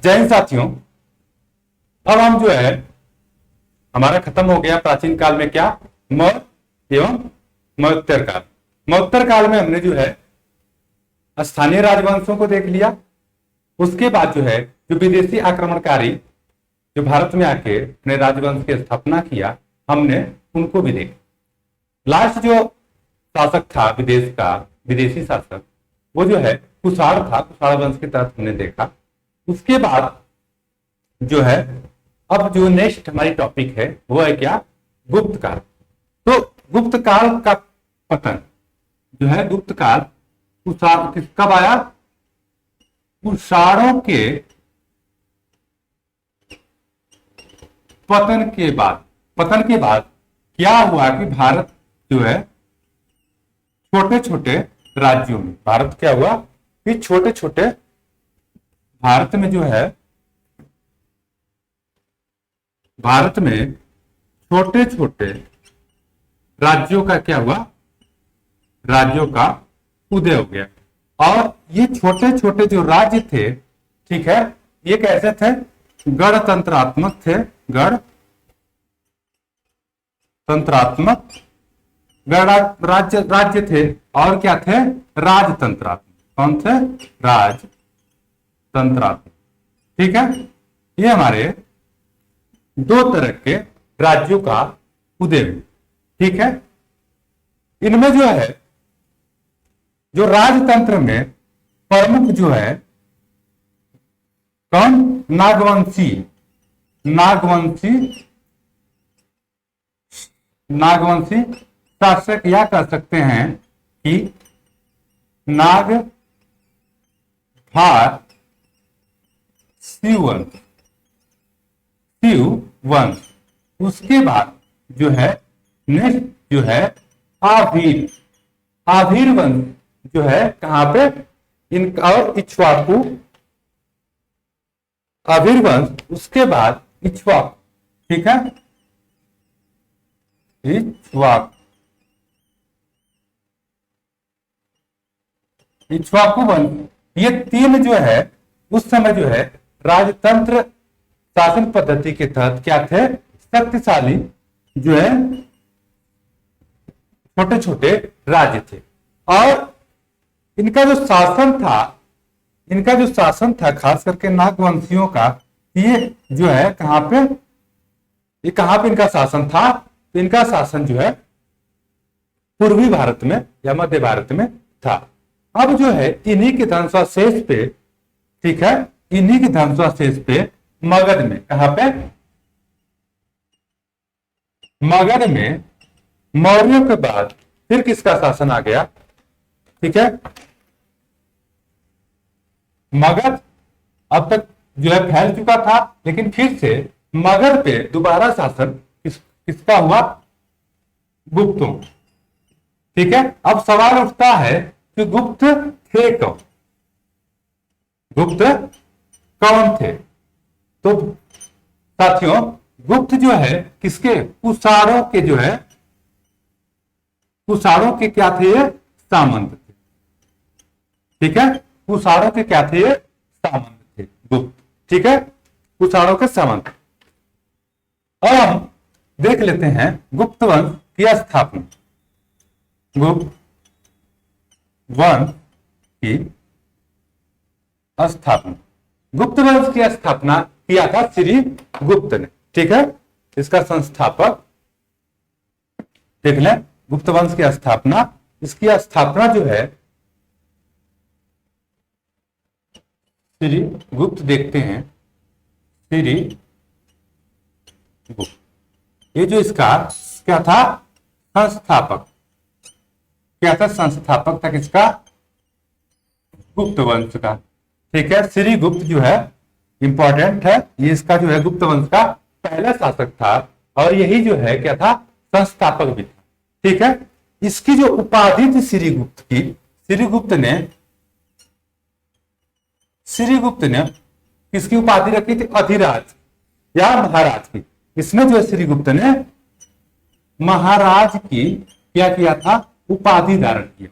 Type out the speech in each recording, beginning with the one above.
जय हिंद साथियों। अब हम जो है हमारा खत्म हो गया प्राचीन काल में क्या, मौर्य एवं मौर्योत्तर काल। मौर्योत्तर काल में हमने जो है स्थानीय राजवंशों को देख लिया। उसके बाद जो है जो विदेशी आक्रमणकारी जो भारत में आके अपने राजवंश की स्थापना किया, हमने उनको भी देखा। लास्ट जो शासक था विदेश का, विदेशी शासक, वो जो है कुषाण था। कुषाण वंश के तहत हमने देखा। उसके बाद जो है अब जो नेक्स्ट हमारी टॉपिक है वो है क्या, गुप्त काल। तो गुप्त काल का पतन जो है, गुप्त काल कब आया? कुषाणों के पतन के बाद। पतन के बाद क्या हुआ कि भारत जो है छोटे छोटे राज्यों में, भारत क्या हुआ कि छोटे छोटे भारत में जो है, भारत में छोटे छोटे राज्यों का क्या हुआ, राज्यों का उदय हो गया। और ये छोटे छोटे जो राज्य थे, ठीक है, ये कैसे थे? गणतंत्रात्मक थे। गणतंत्रात्मक राज्य थे। और क्या थे? राजतंत्रात्मक। कौन थे? राजतंत्रात्मक। ठीक है, ये हमारे दो तरह के राज्यों का उदय हुआ। ठीक है, इनमें जो है जो राजतंत्र में प्रमुख जो है कौन? नागवंशी। नागवंशी शासक, या कह सकते हैं कि नागभार शिववंश। उसके बाद जो है नेक्स्ट जो है आभीर वंश जो है कहां पे? इन और इक्ष्वाकु, आभीर वंश। उसके बाद इक्ष्वाकु। ठीक है, इक्ष्वाकु वंश। ये तीन जो है उस समय जो है राजतंत्र शासन पद्धति के तहत क्या थे? शक्तिशाली जो है छोटे छोटे राज्य थे। और इनका जो शासन था खास करके नागवंशियों का, ये जो है कहां पे, ये कहां पे इनका शासन था? तो इनका शासन जो है पूर्वी भारत में या मध्य भारत में था। अब जो है इन्हीं के ध्वंसावशेष पे, ठीक है, इन्हीं के ध्वंसावशेष पे मगध में, कहां पे? मगध में मौर्यों के बाद फिर किसका शासन आ गया? ठीक है, मगध अब तक जो है फैल चुका था, लेकिन फिर से मगध पे दोबारा शासन किसका हुआ? गुप्तों। ठीक है, अब सवाल उठता है कि गुप्त थे कौन? गुप्त कौन थे? तो साथियों, गुप्त जो है किसके? कुषाणों के जो है, कुषाणों के क्या थे? ये सामंत थे। ठीक है, कुषाणों के क्या थे? ये सामंत थे, गुप्त। ठीक है, कुषाणों के सामंत। और हम देख लेते हैं गुप्त वंश की स्थापना। गुप्त वंश की स्थापना, गुप्त वंश की स्थापना किया था श्री गुप्त ने। ठीक है, इसका संस्थापक देख लें। गुप्त वंश की स्थापना, इसकी स्थापना जो है श्री गुप्त, देखते हैं श्री गुप्त। ये जो इसका क्या था? संस्थापक। क्या था? संस्थापक था किसका? गुप्त वंश का। ठीक है, श्री गुप्त जो है इंपॉर्टेंट है। ये इसका जो है गुप्त वंश का पहला शासक था और यही जो है क्या था? संस्थापक भी था। ठीक है, इसकी जो उपाधि थी श्रीगुप्त की, श्रीगुप्त ने किसकी उपाधि रखी थी? अधिराज या महाराज की। इसमें जो है श्रीगुप्त ने महाराज की क्या किया था? उपाधि धारण किया।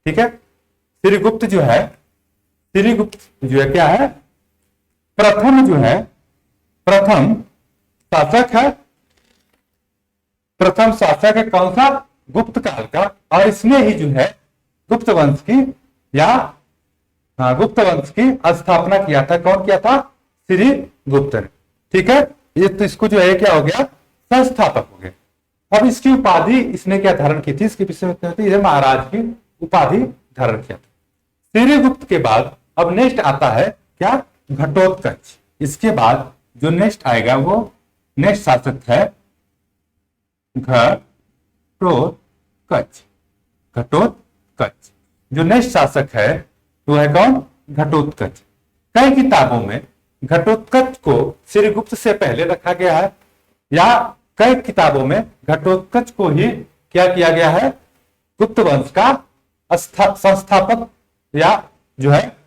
ठीक है, श्रीगुप्त जो है क्या है? प्रथम जो है, प्रथम शासक है, प्रथम शासक है कौन सा? गुप्त काल का। और इसने ही जो है गुप्त वंश की या गुप्त वंश की स्थापना किया था। कौन किया था? श्री गुप्त ने। ठीक है, ये तो इसको जो है क्या हो गया? संस्थापक हो गया। अब इसकी उपाधि इसने क्या धारण की थी? इसके विषय में ये महाराज की उपाधि धारण किया था। श्री गुप्त के बाद अब नेक्स्ट आता है क्या? घटोत्कच। इसके बाद जो नेक्स्ट आएगा वो नेक्स्ट शासक है घटोत्कच। घटोत्कच जो नेक्स्ट शासक है वो है कौन? घटोत्कच। कई किताबों में घटोत्कच को श्रीगुप्त से पहले रखा गया है, या कई किताबों में घटोत्कच को ही क्या किया गया है? गुप्त वंश का संस्थापक या जो है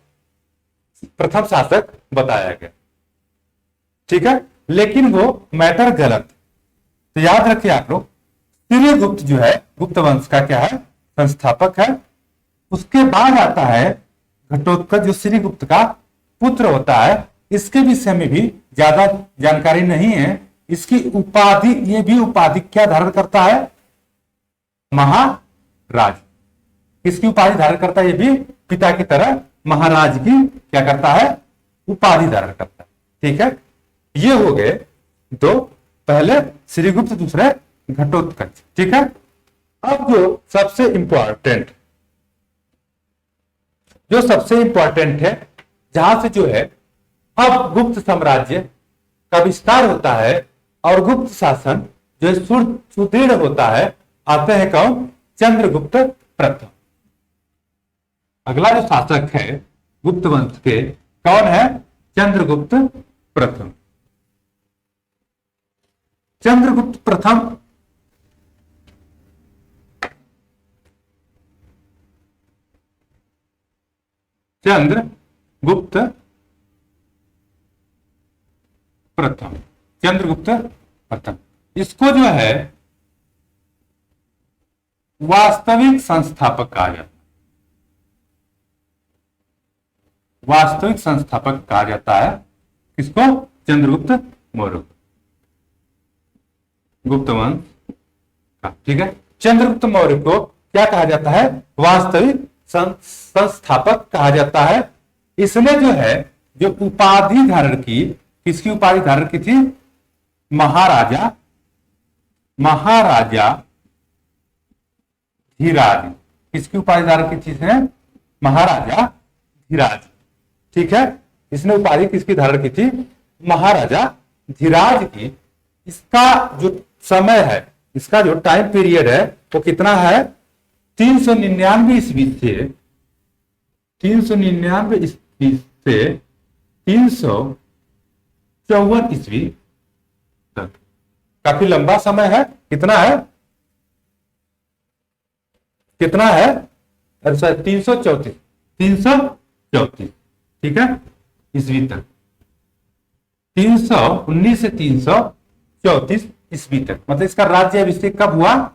प्रथम शासक बताया गया। ठीक है, लेकिन वो मैटर गलत। तो याद रखिए आप लोग, श्रीगुप्त जो है गुप्त वंश का क्या है? संस्थापक है। उसके बाद आता है घटोत्कच जो श्रीगुप्त का पुत्र होता है। इसके विषय में भी ज्यादा जानकारी नहीं है। इसकी उपाधि, ये भी उपाधि क्या धारण करता है? महाराज। इसकी उपाधि धारण करता है, ये भी पिता की तरह महाराज की क्या करता है? उपाधि धारण करता है। ठीक है, ये हो गए दो, पहले श्रीगुप्त, दूसरे घटोत्कच। ठीक है, अब जो सबसे इंपॉर्टेंट है, जहां से जो है अब गुप्त साम्राज्य का विस्तार होता है और गुप्त शासन जो है सुदृढ़ होता है, आते हैं कौन? चंद्रगुप्त प्रथम। अगला जो शासक है गुप्त वंश के, कौन है? चंद्रगुप्त प्रथम। चंद्रगुप्त प्रथम चंद्रगुप्त प्रथम, चंद्रगुप्त प्रथम, इसको जो है वास्तविक संस्थापक कहा जाता है। वास्तविक संस्थापक कहा जाता है किसको? चंद्रगुप्त मौर्य, गुप्त वंश का। ठीक है, चंद्रगुप्त मौर्य को क्या कहा जाता है? वास्तविक संस्थापक कहा जाता है। इसने जो है जो उपाधि धारण की, किसकी उपाधि धारण की थी? महाराजा, महाराजा धीराज। किसकी उपाधि धारण की थी इसने? महाराजा धीराज। ठीक है, इसने उपाधि किसकी धारण की थी? महाराजा धीराज की। इसका जो समय है, इसका जो टाइम पीरियड है वो कितना है? 399 ईस्वी से 399 ईस्वी से 354 ईस्वी तक। काफी लंबा समय है। कितना है? कितना है? अच्छा, 334, 334। ठीक है, ईस्वी तक। 319 से 334 ईस्वी तक, मतलब इसका राज्य अभिषेक कब हुआ?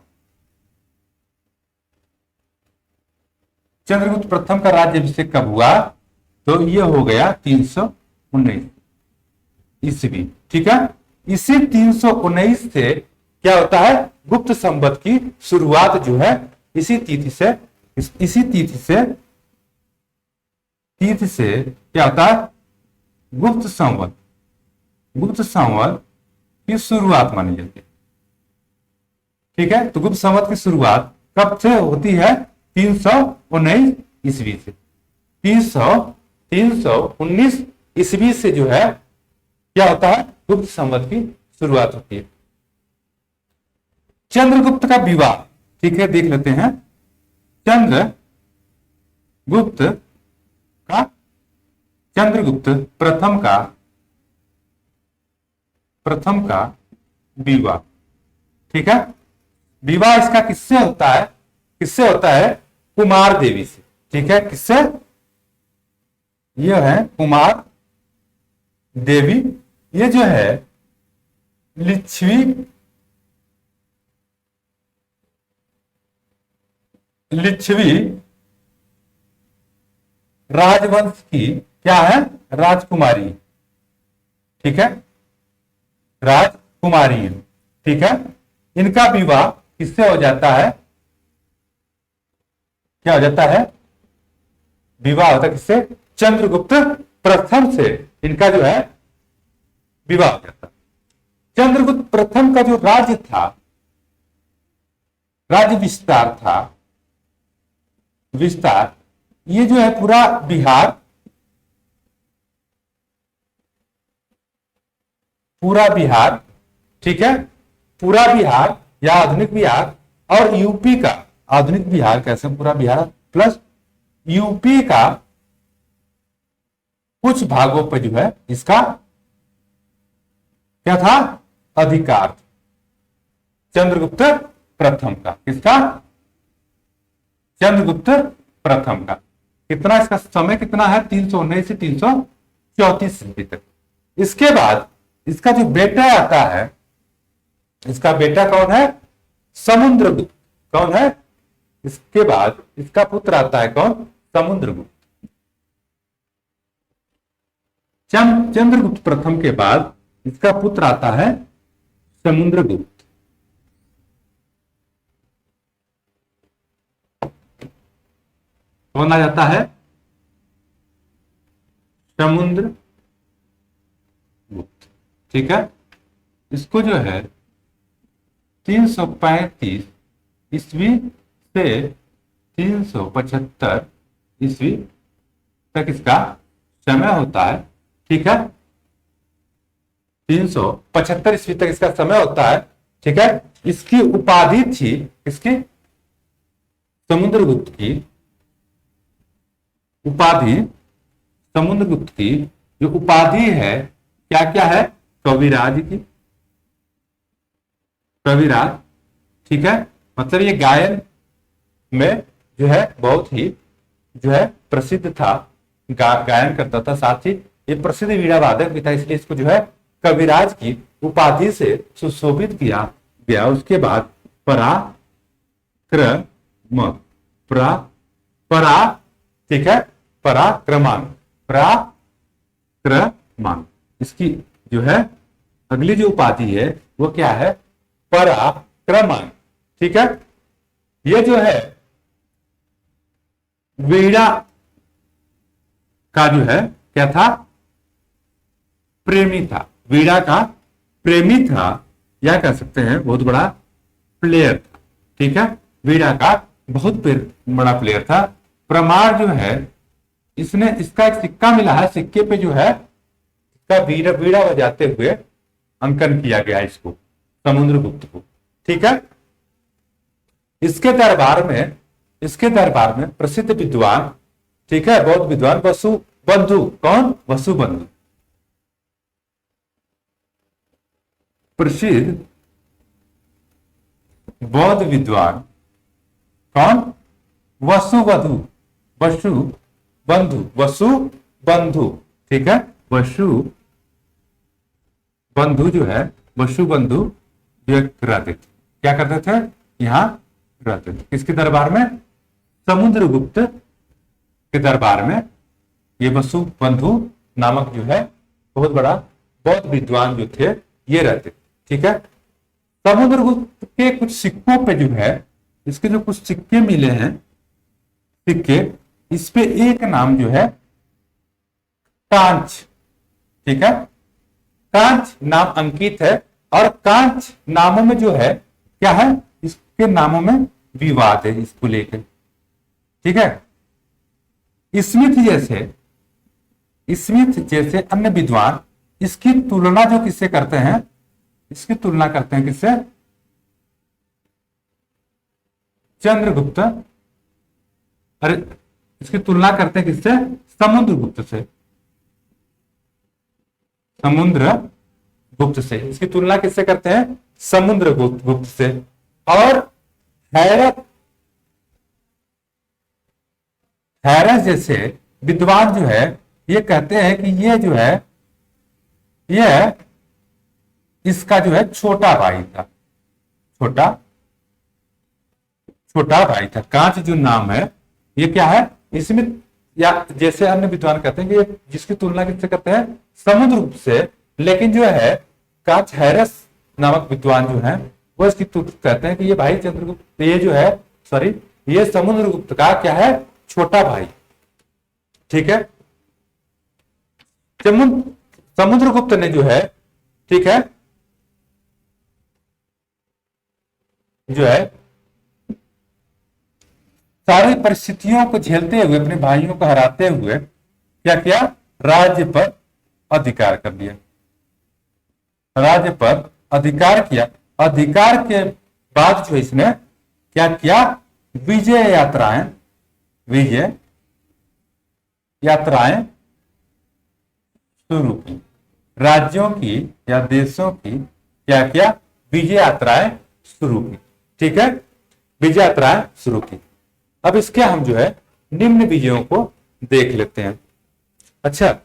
चंद्रगुप्त प्रथम का राज्य अभिषेक कब हुआ? तो ये हो गया 319 ईस्वी। ठीक है, इसी 319 से क्या होता है? गुप्त संवत की शुरुआत जो है इसी तिथि से क्या होता है? गुप्त संवत की शुरुआत मानी जाती है। ठीक है, तो गुप्त संवत की शुरुआत कब से होती है? 319 ईस्वी से। 319 ईस्वी से जो है क्या होता है? गुप्त संवत की शुरुआत होती है। चंद्रगुप्त का विवाह, ठीक है, देख लेते हैं। चंद्रगुप्त प्रथम का विवाह। ठीक है, विवाह इसका किससे होता है? किससे होता है? कुमार देवी से। ठीक है, किससे? यह है कुमार देवी। ये जो है लिच्छवी राजवंश की क्या है? राजकुमारी। ठीक है, राजकुमारी है, ठीक है। इनका विवाह किससे हो जाता है, क्या हो जाता है, विवाह होता है किससे, चंद्रगुप्त प्रथम से इनका जो है विवाह हो जाता है। चंद्रगुप्त प्रथम का जो राज्य था, राज्य विस्तार था, विस्तार, ये जो है पूरा बिहार, पूरा बिहार, ठीक है, पूरा बिहार या आधुनिक बिहार और यूपी का, आधुनिक बिहार कैसे, पूरा बिहार प्लस यूपी का कुछ भागों पर जो है इसका क्या था, अधिकार, चंद्रगुप्त प्रथम का, किसका, चंद्रगुप्त प्रथम का। कितना इसका समय कितना है, 319 से 334 ईस्वी तक। इसके बाद इसका जो बेटा आता है, इसका बेटा कौन है, समुद्रगुप्त, कौन है, इसके बाद इसका पुत्र आता है कौन, समुद्रगुप्त। चंद्रगुप्त प्रथम के बाद इसका पुत्र आता है समुद्रगुप्त। कौन आ जाता है, समुद्रगुप्त, ठीक है। इसको जो है 335 ईस्वी से 375 ईस्वी तक इसका समय होता है, ठीक है, 375 ईस्वी तक इसका समय होता है, ठीक है। इसकी उपाधि थी, इसकी समुद्रगुप्त की उपाधि, समुद्रगुप्त की जो उपाधि है क्या क्या है, कविराज की, कविराज, ठीक है। मतलब ये गायन में जो है बहुत ही जो है प्रसिद्ध था, गायन करता था, साथ ही ये प्रसिद्ध वीणा वादक भी था, इसलिए इसको जो है कविराज की उपाधि से सुशोभित किया गया। उसके बाद पराक्रम, ठीक है, पराक्रमान, पराक्रमान, इसकी जो है अगली जो उपाधि है वो क्या है, पराक्रमान, ठीक है। ये जो है वीणा का जो है क्या था, प्रेमी था, वीणा का प्रेमी था, या कह सकते हैं बहुत बड़ा प्लेयर था, ठीक है, वीणा का बहुत बड़ा प्लेयर था। प्रमाण जो है, इसने, इसका एक सिक्का मिला है, सिक्के पे जो है इसका वीणा बजाते हुए अंकन किया गया इसको, समुद्रगुप्त को, ठीक है। इसके दरबार में प्रसिद्ध विद्वान, ठीक है, बौद्ध विद्वान वसुबंधु, कौन, वसुबंधु, प्रसिद्ध बौद्ध विद्वान कौन, वसुबंधु, वसुबंधु, ठीक है, वसुबंधु जो है, वसुबंधु जो रहते थे, क्या करते थे, यहां रहते थे, किसके दरबार में, समुद्रगुप्त के दरबार में ये वसुबंधु नामक जो है बहुत बड़ा बौद्ध विद्वान जो थे ये रहते, ठीक है। समुद्रगुप्त के कुछ सिक्कों पे जो है, इसके जो कुछ सिक्के मिले हैं, सिक्के, इस पे एक नाम जो है कांच, ठीक है, कांच नाम अंकित है, और कांच नामों में जो है क्या है, इसके नामों में विवाद है इसको लेकर, ठीक है। स्मिथ जैसे अन्य विद्वान इसकी तुलना जो किससे करते हैं, इसकी तुलना करते हैं किससे, चंद्रगुप्त, अरे इसकी तुलना करते हैं किससे, समुद्रगुप्त से, समुद्रगुप्त से, इसकी तुलना किससे करते हैं, समुद्रगुप्त से। और हैरस जैसे विद्वान जो है ये कहते हैं कि ये जो है, ये इसका जो है छोटा भाई था, छोटा भाई था। कांच जो नाम है ये क्या है, इसमें, या जैसे अन्य विद्वान कहते हैं कि जिसकी तुलना किससे करते हैं, समुद्रगुप्त से, लेकिन जो है काचहैरस नामक विद्वान जो है वो इसकी तुक कहते हैं कि ये भाई चंद्रगुप्त, ये जो है सॉरी, ये समुद्रगुप्त का क्या है, छोटा भाई। ठीक है, समुद्रगुप्त ने जो है, ठीक है, जो है सारी परिस्थितियों को झेलते हुए, अपने भाइयों को हराते हुए क्या किया, राज्य पर अधिकार कर लिया, राज्य पर अधिकार किया। अधिकार के बाद जो इसने क्या किया, विजय यात्राएं शुरू की, राज्यों की या देशों की क्या किया, विजय यात्राएं शुरू की। ठीक है, विजय यात्राएं शुरू की। अब इसके हम जो है निम्न विजयों को देख लेते हैं। अच्छा,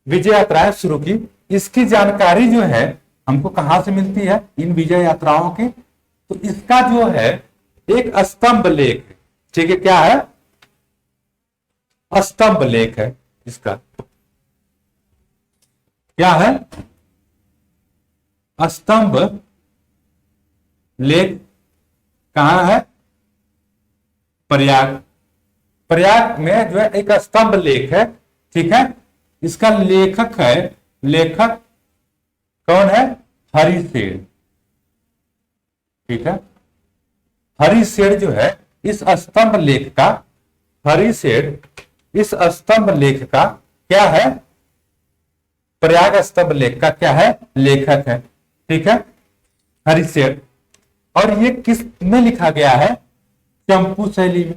विजय यात्राएं शुरू की, इसकी जानकारी जो है हमको कहां से मिलती है, इन विजय यात्राओं की, तो इसका जो है एक स्तंभ लेख है। ठीक है, क्या है, स्तंभ लेख है इसका। क्या है, स्तंभ लेख कहां है, प्रयाग में जो है एक स्तंभ लेख है। ठीक है, इसका लेखक कौन है, हरिसेन। ठीक है, हरिसेन जो है इस स्तंभ लेख का, हरिसेन इस स्तंभ लेख का क्या है, प्रयाग स्तंभ लेख का क्या है, लेखक है। ठीक है, हरिसेन। और ये किस में लिखा गया है, चंपू शैली में।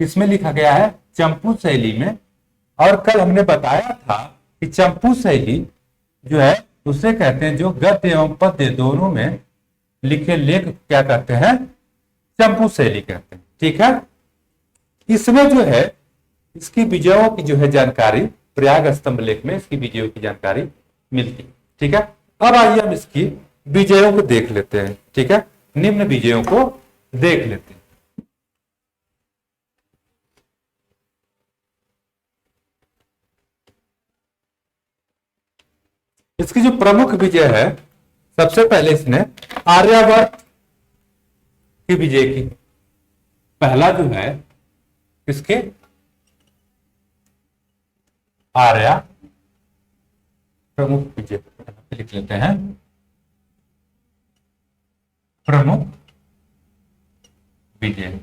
किसमें लिखा गया है, चंपू शैली में। और कल हमने बताया था कि चंपू शैली जो है उसे कहते हैं, जो गद्य एवं पद्य दोनों में लिखे लेख क्या कहते हैं, चंपू शैली कहते हैं। ठीक है, इसमें जो है इसकी विजयों की जो है जानकारी, प्रयाग स्तंभ लेख में इसकी विजयों की जानकारी मिलती है। ठीक है, अब आइए हम इसकी विजयों को देख लेते हैं। ठीक है, निम्न विजयों को देख लेते हैं। इसकी जो प्रमुख विजय है, सबसे पहले इसने आर्यावर्त की विजय की। पहला जो है इसके आर्या प्रमुख विजय लिख लेते हैं, प्रमुख विजय।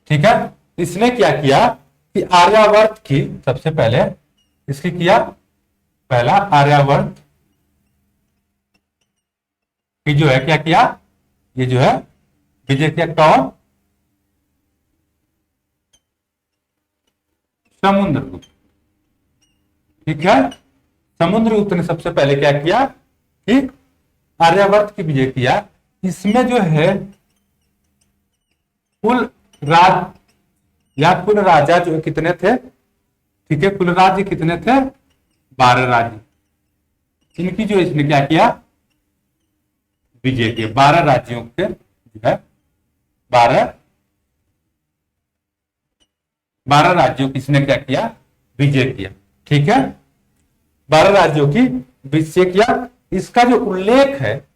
ठीक है, इसने क्या किया कि आर्यावर्त की, सबसे पहले इसकी किया, पहला आर्यावर्त की जो है क्या किया, ये जो है विजय किया। कौन, समुद्रगुप्त। ठीक है, समुद्रगुप्त ने सबसे पहले क्या किया कि आर्यावर्त की विजय किया। इसमें जो है कुल राजा जो कितने थे, ठीक है, कुल राज्य कितने थे, 12 राज्य। इनकी जो इसने क्या किया, विजय किया। 12 राज्यों के जो है 12 राज्यों की इसने क्या किया, विजय किया। ठीक है, 12 राज्यों की विजय किया। इसका जो उल्लेख है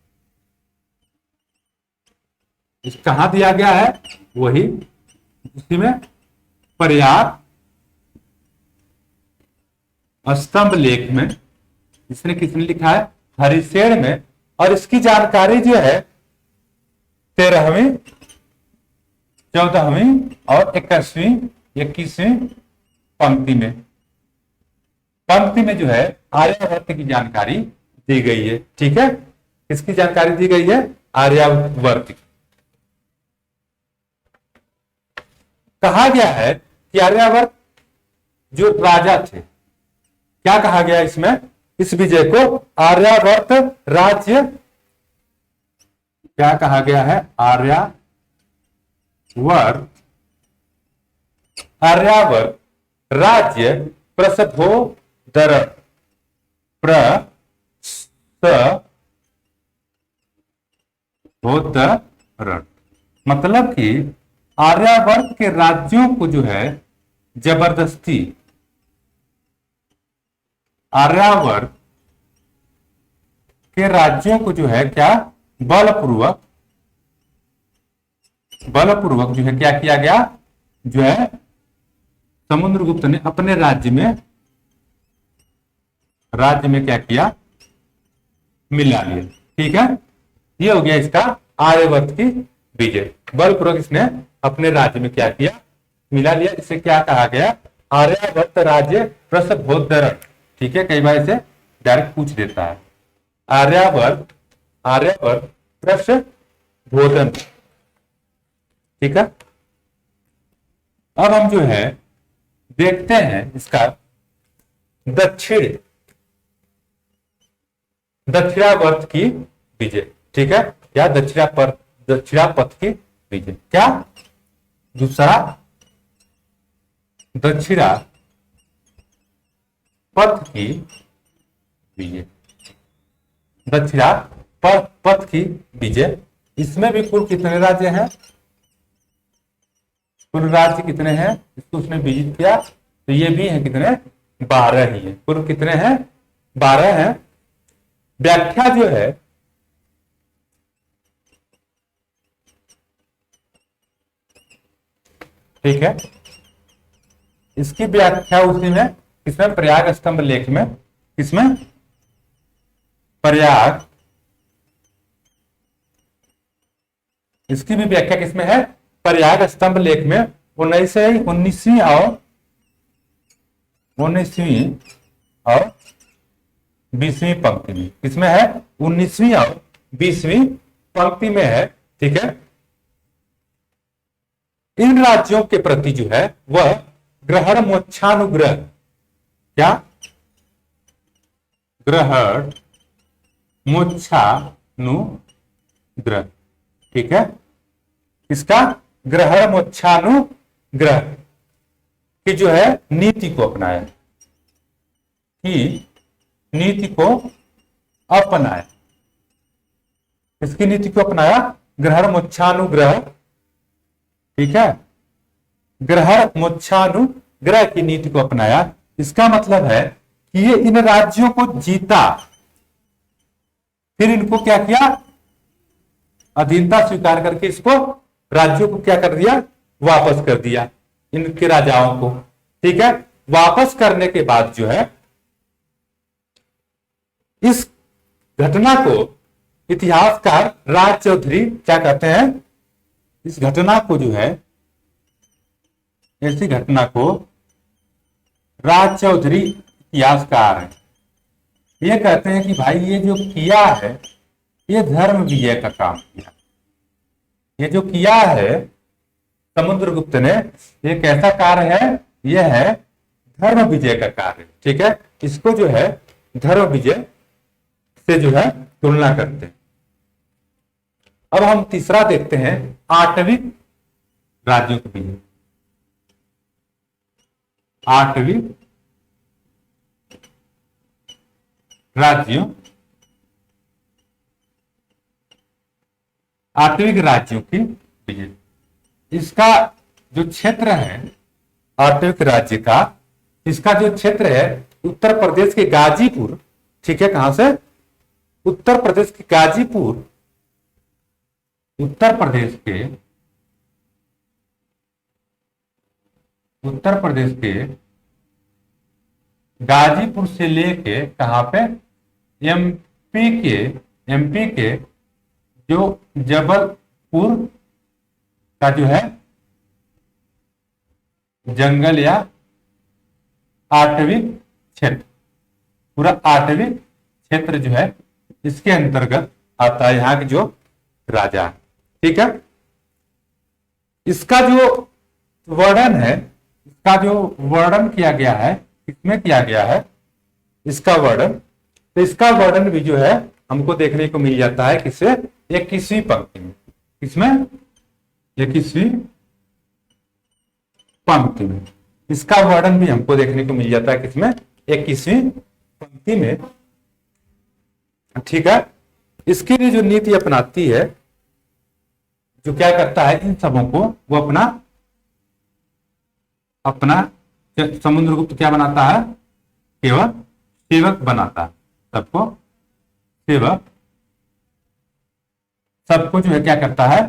इस कहां दिया गया है, वही उसी में प्रयाग स्तंभ लेख में। इसने किसने लिखा है, हरिसेन में। और इसकी जानकारी जो है 13वीं, 14वीं और 21वीं पंक्ति में जो है आर्यावर्त की जानकारी दी गई है। ठीक है, किसकी जानकारी दी गई है, आर्यावर्त की। कहा गया है कि आर्यावर्त जो राजा थे, क्या कहा गया इसमें, इस विजय को आर्यावर्त राज्य, क्या कहा गया है, आर्यावर्त राज्य प्रसभोदरण, मतलब कि आर्यावर्त के राज्यों को जो है जबरदस्ती आर्यावर्त के राज्यों को जो है क्या बलपूर्वक बलपूर्वक जो है क्या किया गया, जो है समुद्रगुप्त ने अपने राज्य में क्या किया, मिला लिया। ठीक है, ये हो गया इसका आर्यवर्त की विजय। बलपूर्वक इसने अपने राज्य में क्या किया, मिला लिया। इसे क्या कहा गया, आर्यावर्त राज्य प्रसभोदरण। ठीक है, कई बार इसे डायरेक्ट पूछ देता है, आर्यावर्त प्रसभोदन। ठीक है, अब हम जो है देखते हैं इसका दक्षिणावर्त की विजय। ठीक है, या दक्षिणापथ की विजय। क्या, दूसरा दक्षिणापथ की विजय, दक्षिणापथ की विजय। इसमें भी कुल कितने राज्य हैं, कुल राज्य कितने हैं, इसको उसने विजित किया, तो ये भी है कितने, 12 ही है। कुल कितने हैं, 12 हैं। व्याख्या जो है ठीक है, इसकी व्याख्या उसी में किसमें, प्रयाग स्तंभ लेख में, किसमें, प्रयाग, इसकी भी व्याख्या किसमें है, प्रयाग स्तंभ लेख में 19वीं और 20वीं पंक्ति में। किसमें है, 19वीं और 20वीं पंक्ति में है। ठीक है, इन राज्यों के प्रति जो है वह ग्रहण मोक्षानुग्रह, क्या, ग्रहण मोक्षानुग्रह। ठीक है, इसका ग्रहण मोक्षानुग्रह की जो है नीति को अपनाया, इसकी नीति को अपनाया, ग्रहण मोक्षानुग्रह। ठीक है, ग्रहण मोक्षानुग्रह की नीति को अपनाया। इसका मतलब है कि ये इन राज्यों को जीता, फिर इनको क्या किया, अधीनता स्वीकार करके इसको राज्यों को क्या कर दिया, वापस कर दिया, इनके राजाओं को। ठीक है, वापस करने के बाद जो है इस घटना को इतिहासकार राज चौधरी क्या कहते हैं, इस घटना को जो है, ऐसी घटना को राज चौधरी इतिहासकार है, ये कहते हैं कि भाई ये जो किया है ये धर्म विजय का काम किया। ये जो किया है समुद्रगुप्त ने, ये कैसा कार्य है, यह है धर्म विजय का कार्य। ठीक है, इसको जो है धर्म विजय से जो है तुलना करते हैं। अब हम तीसरा देखते हैं, आठवीं राज्यों की विजय। आठवीं राज्यों की विजय। इसका जो क्षेत्र है आठवीं राज्य का, इसका जो क्षेत्र है उत्तर प्रदेश के गाजीपुर। ठीक है, कहां से, उत्तर प्रदेश के गाजीपुर, उत्तर प्रदेश के गाजीपुर से लेके कहां पे, एमपी के जो जबलपुर का जो है जंगल या आठवीं क्षेत्र, पूरा आठवीं क्षेत्र जो है इसके अंतर्गत आता है यहां के जो राजा है। ठीक है, इसका जो वर्णन है, इसका जो वर्णन किया गया है, किसमें किया गया है इसका वर्णन, तो इसका वर्णन भी जो है हमको देखने को मिल जाता है किससे, 21वीं पंक्ति में। किसमें, 21वीं पंक्ति में इसका वर्णन भी हमको देखने को मिल जाता है, किसमें, 21वीं पंक्ति में। ठीक है, इसके लिए जो नीति अपनाती है, जो क्या करता है, इन सबों को वो अपना समुद्रगुप्त क्या बनाता है, केवल सेवक बनाता है, सबको सेवक, सबको जो है क्या करता है,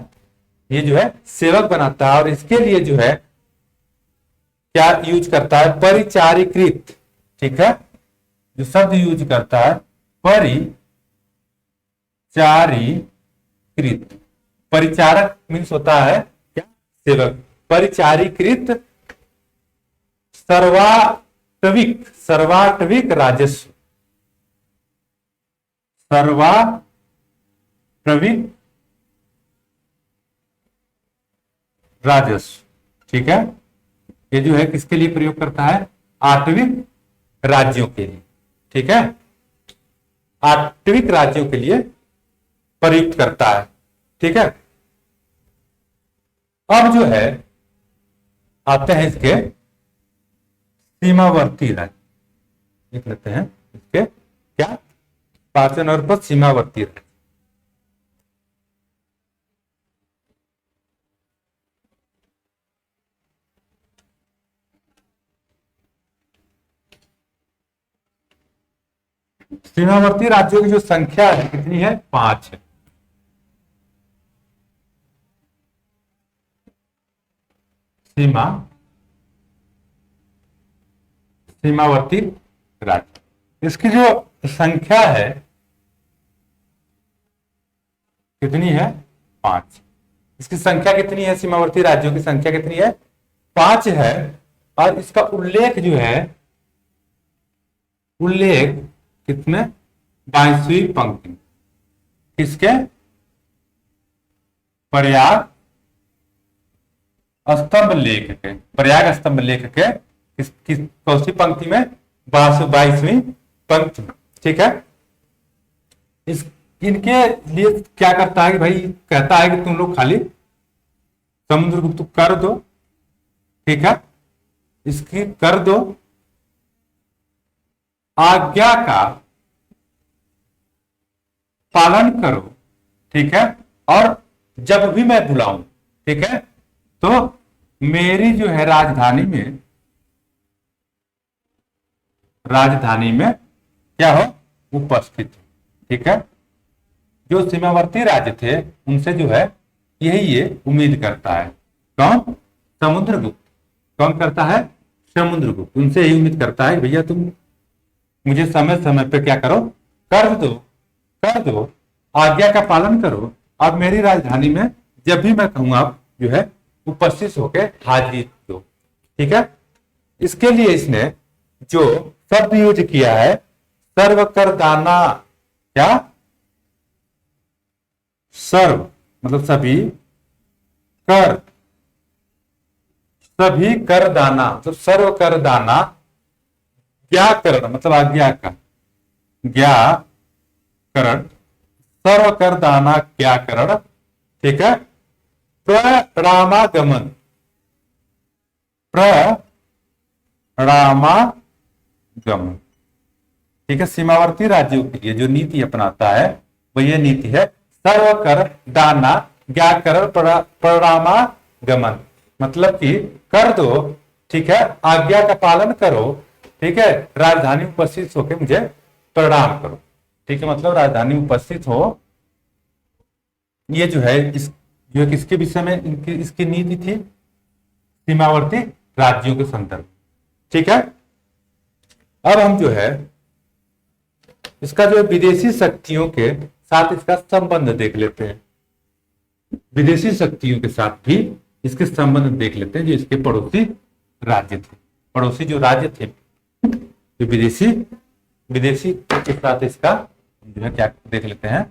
ये जो है सेवक बनाता है। और इसके लिए जो है क्या यूज करता है, परिचारीकृत। ठीक है, जो शब्द यूज करता है परिचारीकृत, परिचारक मीन्स होता है क्या, सेवक। परिचारीकृत सर्वाटविक, सर्वाटविक राजस्व, सर्वाटविक राजस्व। ठीक है, ये जो है किसके लिए प्रयोग करता है, आठविक राज्यों के लिए। ठीक है, आठविक राज्यों के लिए प्रयुक्त करता है। ठीक है, अब जो है आते हैं इसके सीमावर्ती राज्य, लिख लेते हैं इसके क्या, पाचन और पद सीमावर्ती राज्य। सीमावर्ती राज्यों की जो संख्या है कितनी है, 5 है। सीमावर्ती राज्य, इसकी जो संख्या है कितनी है, 5। इसकी संख्या कितनी है, सीमावर्ती राज्यों की संख्या कितनी है, 5 है। और इसका उल्लेख जो है, उल्लेख कितने, 22वीं पंक्ति, किसके, प्रयाग स्तंभ लेख के, प्रयाग स्तंभ लेख के किस कौन सी पंक्ति में, 22वीं पंक्ति। ठीक है, इस इनके लिए क्या करता है कि भाई कहता है कि तुम लोग खाली समुद्रगुप्त कर दो। ठीक है, इसकी कर दो, आज्ञा का पालन करो। ठीक है, और जब भी मैं बुलाऊं, ठीक है, तो मेरी जो है राजधानी में, राजधानी में क्या हो, उपस्थित। ठीक है, जो सीमावर्ती राज्य थे उनसे जो है यही ये उम्मीद करता है। कौन, समुद्रगुप्त। कौन करता है, समुद्रगुप्त। उनसे यही उम्मीद करता है भैया तुम मुझे समय समय पे क्या करो, कर दो, कर दो, आज्ञा का पालन करो, और मेरी राजधानी में जब भी मैं कहूं आप जो है उपस्थित होकर हाजिरी दो। ठीक है, इसके लिए इसने जो शब्द यूज किया है, सर्व कर दाना, क्या, सर्व मतलब सभी, कर, सभी कर दाना मतलब सर्व कर दाना, ज्ञाकरण मतलब आज्ञा का, ज्ञाकरण, सर्व कर दाना ज्ञाकरण। ठीक है, प्रणामागमन, प्रणामागमन। ठीक है, सीमावर्ती राज्यों के लिए जो नीति अपनाता है वो ये नीति है, सर्व कर दाना ज्ञाकरण प्रणामागमन, मतलब कि कर दो। ठीक है, आज्ञा का पालन करो। ठीक है, राजधानी उपस्थित होकर मुझे प्रणाम करो। ठीक है, मतलब राजधानी उपस्थित हो, ये जो है इस जो किसके विषय में इनकी इसकी नीति थी, सीमावर्ती राज्यों के संदर्भ। ठीक है, अब हम जो है इसका जो विदेशी शक्तियों के साथ इसका संबंध देख लेते हैं। विदेशी शक्तियों के साथ भी इसके संबंध देख लेते हैं, जो इसके पड़ोसी राज्य थे, पड़ोसी जो राज्य थे, जो विदेशी के साथ इसका जो है क्या देख लेते हैं,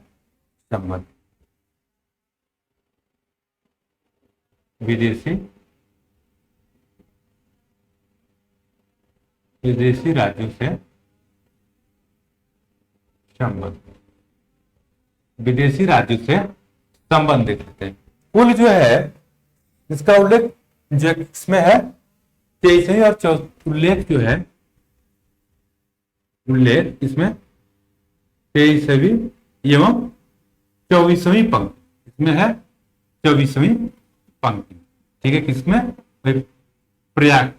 संबंध। विदेशी राज्यों से संबंध, विदेशी राज्यों से संबंध देख लेते हैं। कुल जो है इसका उल्लेख जो इसमें है 23वीं और उल्लेख जो है, उल्लेख इसमें 23वीं एवं 24वीं पंक्ति, इसमें है 24वीं पंक्ति। ठीक है, किसमें, प्रयाग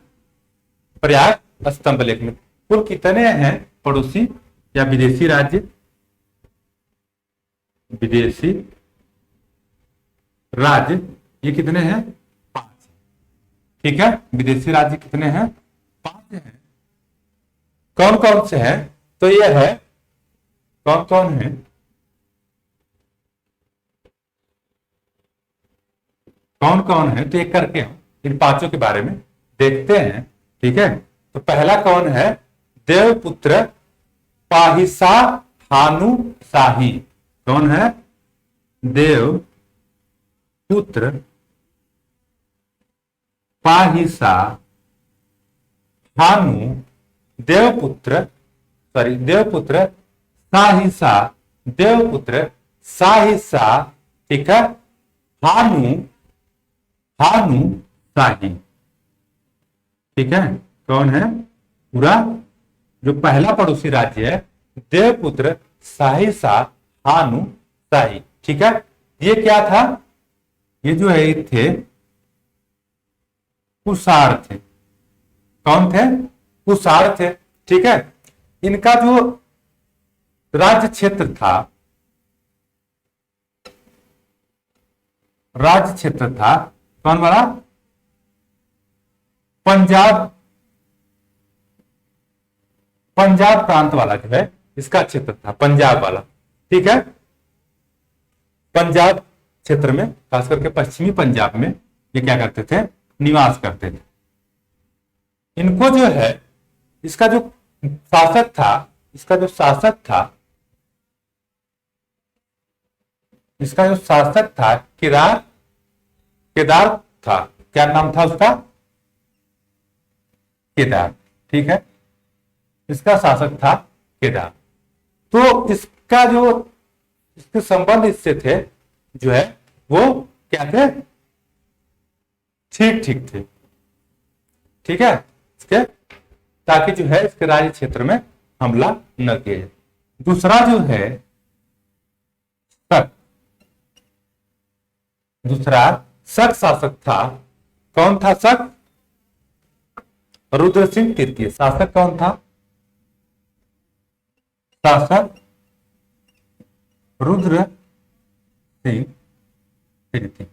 स्तंभ लेख में कुल कितने हैं पड़ोसी या विदेशी राज्य? विदेशी राज्य ये कितने हैं? 5। ठीक है, विदेशी राज्य कितने हैं? 5 हैं। कौन कौन से हैं? तो ये है, कौन कौन है? कौन कौन है तो एक करके हम इन 5 के बारे में देखते हैं। ठीक है, तो पहला कौन है? देवपुत्र पाहिसा हानु शाही। कौन है? देवपुत्र पाहिसा हानु, देवपुत्र देवपुत्र साहिसा, देवपुत्र साहिसा। ठीक है, हानु हानु शाही। ठीक है, कौन है? पूरा जो पहला पड़ोसी राज्य है देवपुत्र साहिसा हानु शाही। ठीक है, ये क्या था? ये जो है थे कुषाण थे। कौन थे? कुषाण थे। ठीक है, इनका जो राज्य क्षेत्र था, राज्य क्षेत्र था कौन वाला? पंजाब, पंजाब प्रांत वाला जो है इसका क्षेत्र था, पंजाब वाला। ठीक है, पंजाब क्षेत्र में खास करके पश्चिमी पंजाब में ये क्या करते थे? निवास करते थे। इनको जो है इसका जो शासक था, इसका जो शासक था, इसका जो शासक था केदार, केदार था। क्या नाम था उसका? केदार। ठीक है, इसका शासक था केदार। तो इसका जो इसके संबंध इससे थे जो है वो क्या थे? ठीक ठीक थे। ठीक है, इसके ताकि जो है इसके राज्य क्षेत्र में हमला न किया जाए। दूसरा जो है शक, दूसरा शक शासक था। कौन था शक? रुद्र सिंह तृतीय। शासक कौन था? शासक रुद्र सिंह तृतीय।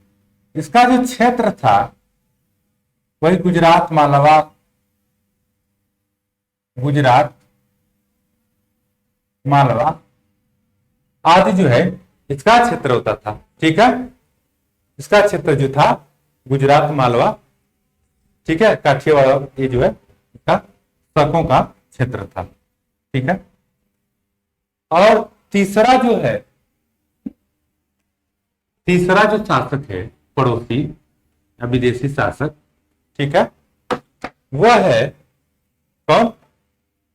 इसका जो क्षेत्र था वही गुजरात, मालवा, गुजरात, मालवा आदि जो है इसका क्षेत्र होता था। ठीक है, इसका क्षेत्र जो था गुजरात, मालवा, ठीक है, काठियावाड़, ये जो है इसका शकों का क्षेत्र था। ठीक है, और तीसरा जो है, तीसरा जो शासक है पड़ोसी या विदेशी शासक, ठीक है, वह है कौन?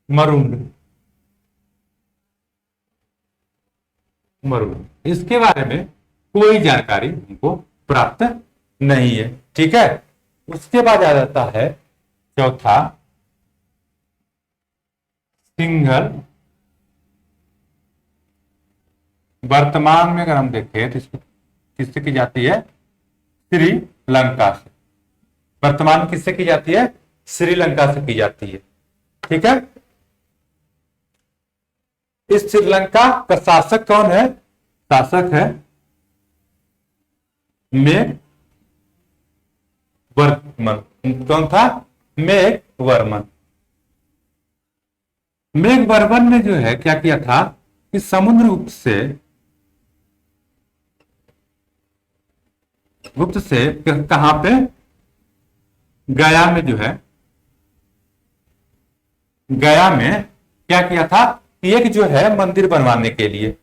मरुंड। मरुंड, इसके बारे में कोई जानकारी हमको प्राप्त नहीं है। ठीक है, उसके बाद आ जाता है चौथा सिंघल। वर्तमान में अगर हम देखें तो इसको किससे की जाती है? श्रीलंका से। वर्तमान किससे की जाती है? श्रीलंका से की जाती है। ठीक है, इस श्रीलंका का शासक कौन है? शासक है मेघ वर्मन। कौन था? मेघ वर्मन। मेघ वर्मन ने जो है क्या किया था कि समुद्रगुप्त से, गुप्त से कहां पे? गया में जो है, गया में क्या किया था? एक जो है मंदिर बनवाने के लिए,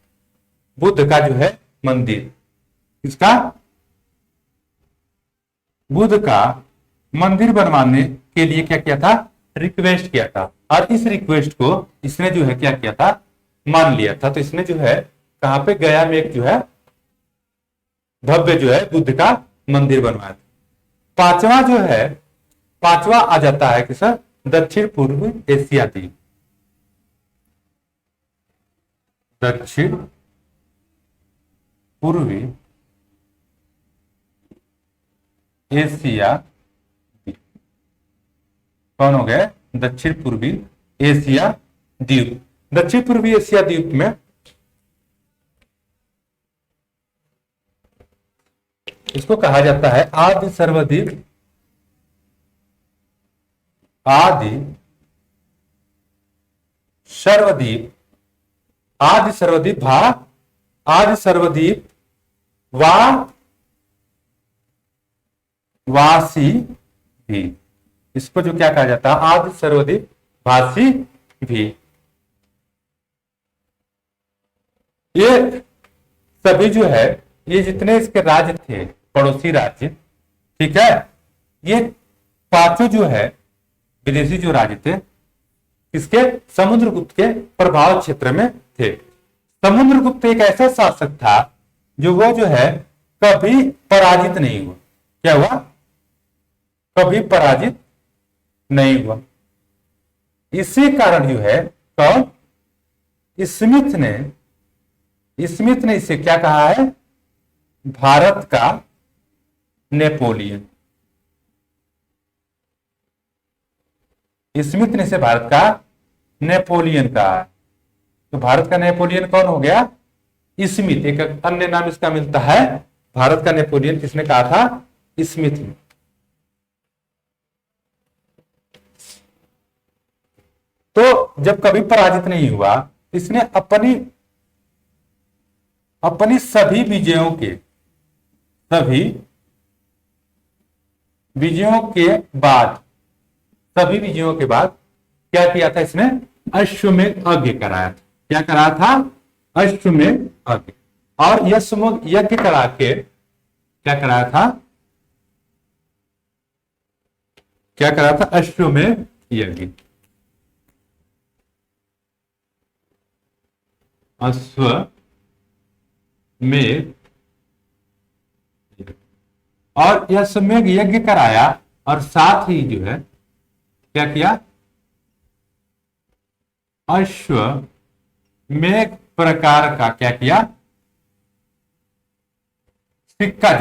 बुद्ध का जो है मंदिर, इसका बुद्ध का मंदिर बनवाने के लिए क्या किया था? रिक्वेस्ट किया था। और इस रिक्वेस्ट को इसने जो है क्या किया था? मान लिया था। तो इसने जो है कहां पे? गया में एक जो है भव्य जो है बुद्ध का मंदिर बनवाया था। पांचवा जो है, पांचवा आ जाता है कि सर दक्षिण पूर्व एशिया द्वीप। दक्षिण पूर्वी एशिया, कौन हो गए? दक्षिण पूर्वी एशिया द्वीप, दक्षिण पूर्वी एशिया द्वीप में इसको कहा जाता है आदि सर्वद्वीप, आदि सर्वद्वीप, आदि सर्वद्वीप भा, आदि सर्वद्वीप वा, वासी भी, इसको जो क्या कहा जाता है आदि सर्वद्वीप भासी भी। ये सभी जो है, ये जितने इसके राज्य थे पड़ोसी राज्य, ठीक है, ये पांचों जो है विदेशी जो राज्य थे इसके समुद्रगुप्त के प्रभाव क्षेत्र में थे। समुद्रगुप्त एक ऐसा शासक था जो वो जो है कभी पराजित नहीं हुआ। क्या हुआ? कभी पराजित नहीं हुआ। इसी कारण जो है कौन, स्मिथ ने इसे क्या कहा है, भारत का नेपोलियन। स्मिथ ने इसे भारत का नेपोलियन कहा। तो भारत का नेपोलियन कौन हो गया? स्मिथ। एक अन्य नाम इसका मिलता है भारत का नेपोलियन, किसने कहा था? स्मिथ ने। तो जब कभी पराजित नहीं हुआ, इसने अपनी सभी विजयों के बाद क्या किया था इसने? अश्वमेध यज्ञ कराया था। क्या कराया था? अश्वमेध यज्ञ। और यज्ञ करा के क्या कराया था? अश्वमेध यज्ञ। अश्वमेध, और अश्वमेध यज्ञ कराया, और साथ ही जो है क्या किया? अश्वमेध प्रकार का क्या किया? सिक्का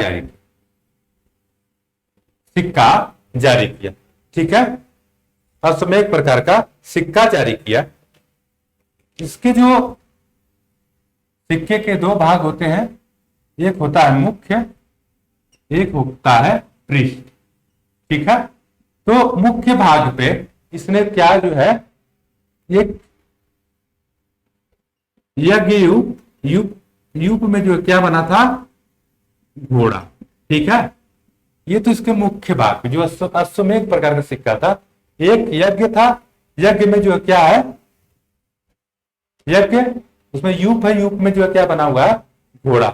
जारी किया। ठीक है, अश्वमेध प्रकार का सिक्का जारी किया। इसके जो सिक्के के दो भाग होते हैं, एक होता है मुख्य, एक होता है पृष्ठ। ठीक है, तो मुख्य भाग पे इसने क्या जो है, एक यज्ञ यूप में जो क्या बना था? घोड़ा। ठीक है, ये तो इसके मुख्य भाग पे जो अश्वमेध प्रकार का सिक्का था। एक यज्ञ था, यज्ञ में जो क्या है, यज्ञ उसमें यूप है, यूप में जो है क्या बना हुआ है? घोड़ा।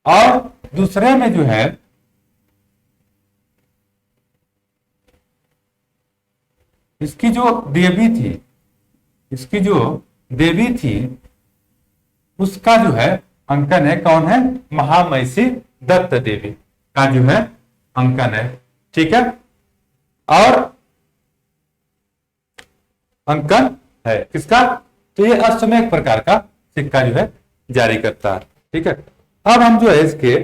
और दूसरे में जो है इसकी जो देवी थी, उसका जो है अंकन है। कौन है? महामहिषी दत्त देवी का जो है अंकन है। ठीक है, और अंकन है किसका? तो ये अश्वमेध प्रकार का सिक्का जो है जारी करता है। ठीक है, अब हम जो है इसके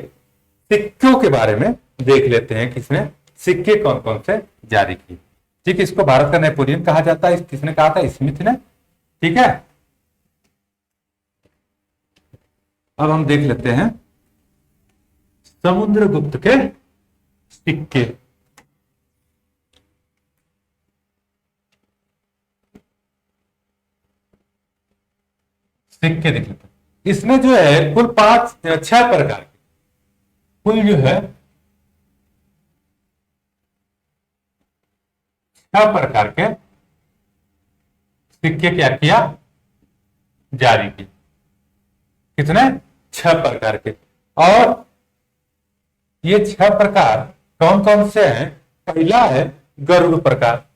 सिक्कों के बारे में देख लेते हैं, किसने सिक्के कौन कौन से जारी किए। ठीक है, इसको भारत का नेपोलियन कहा जाता है। किसने कहा था? स्मिथ ने। ठीक है, अब हम देख लेते हैं समुद्रगुप्त के सिक्के। देख लेते हैं। इसमें जो है कुल 6 प्रकार के, कुल जो है 6 प्रकार के सिक्के क्या किया? जारी किए। कितने? 6 प्रकार के। और ये 6 प्रकार कौन कौन से हैं? पहला है गरुड़ प्रकार।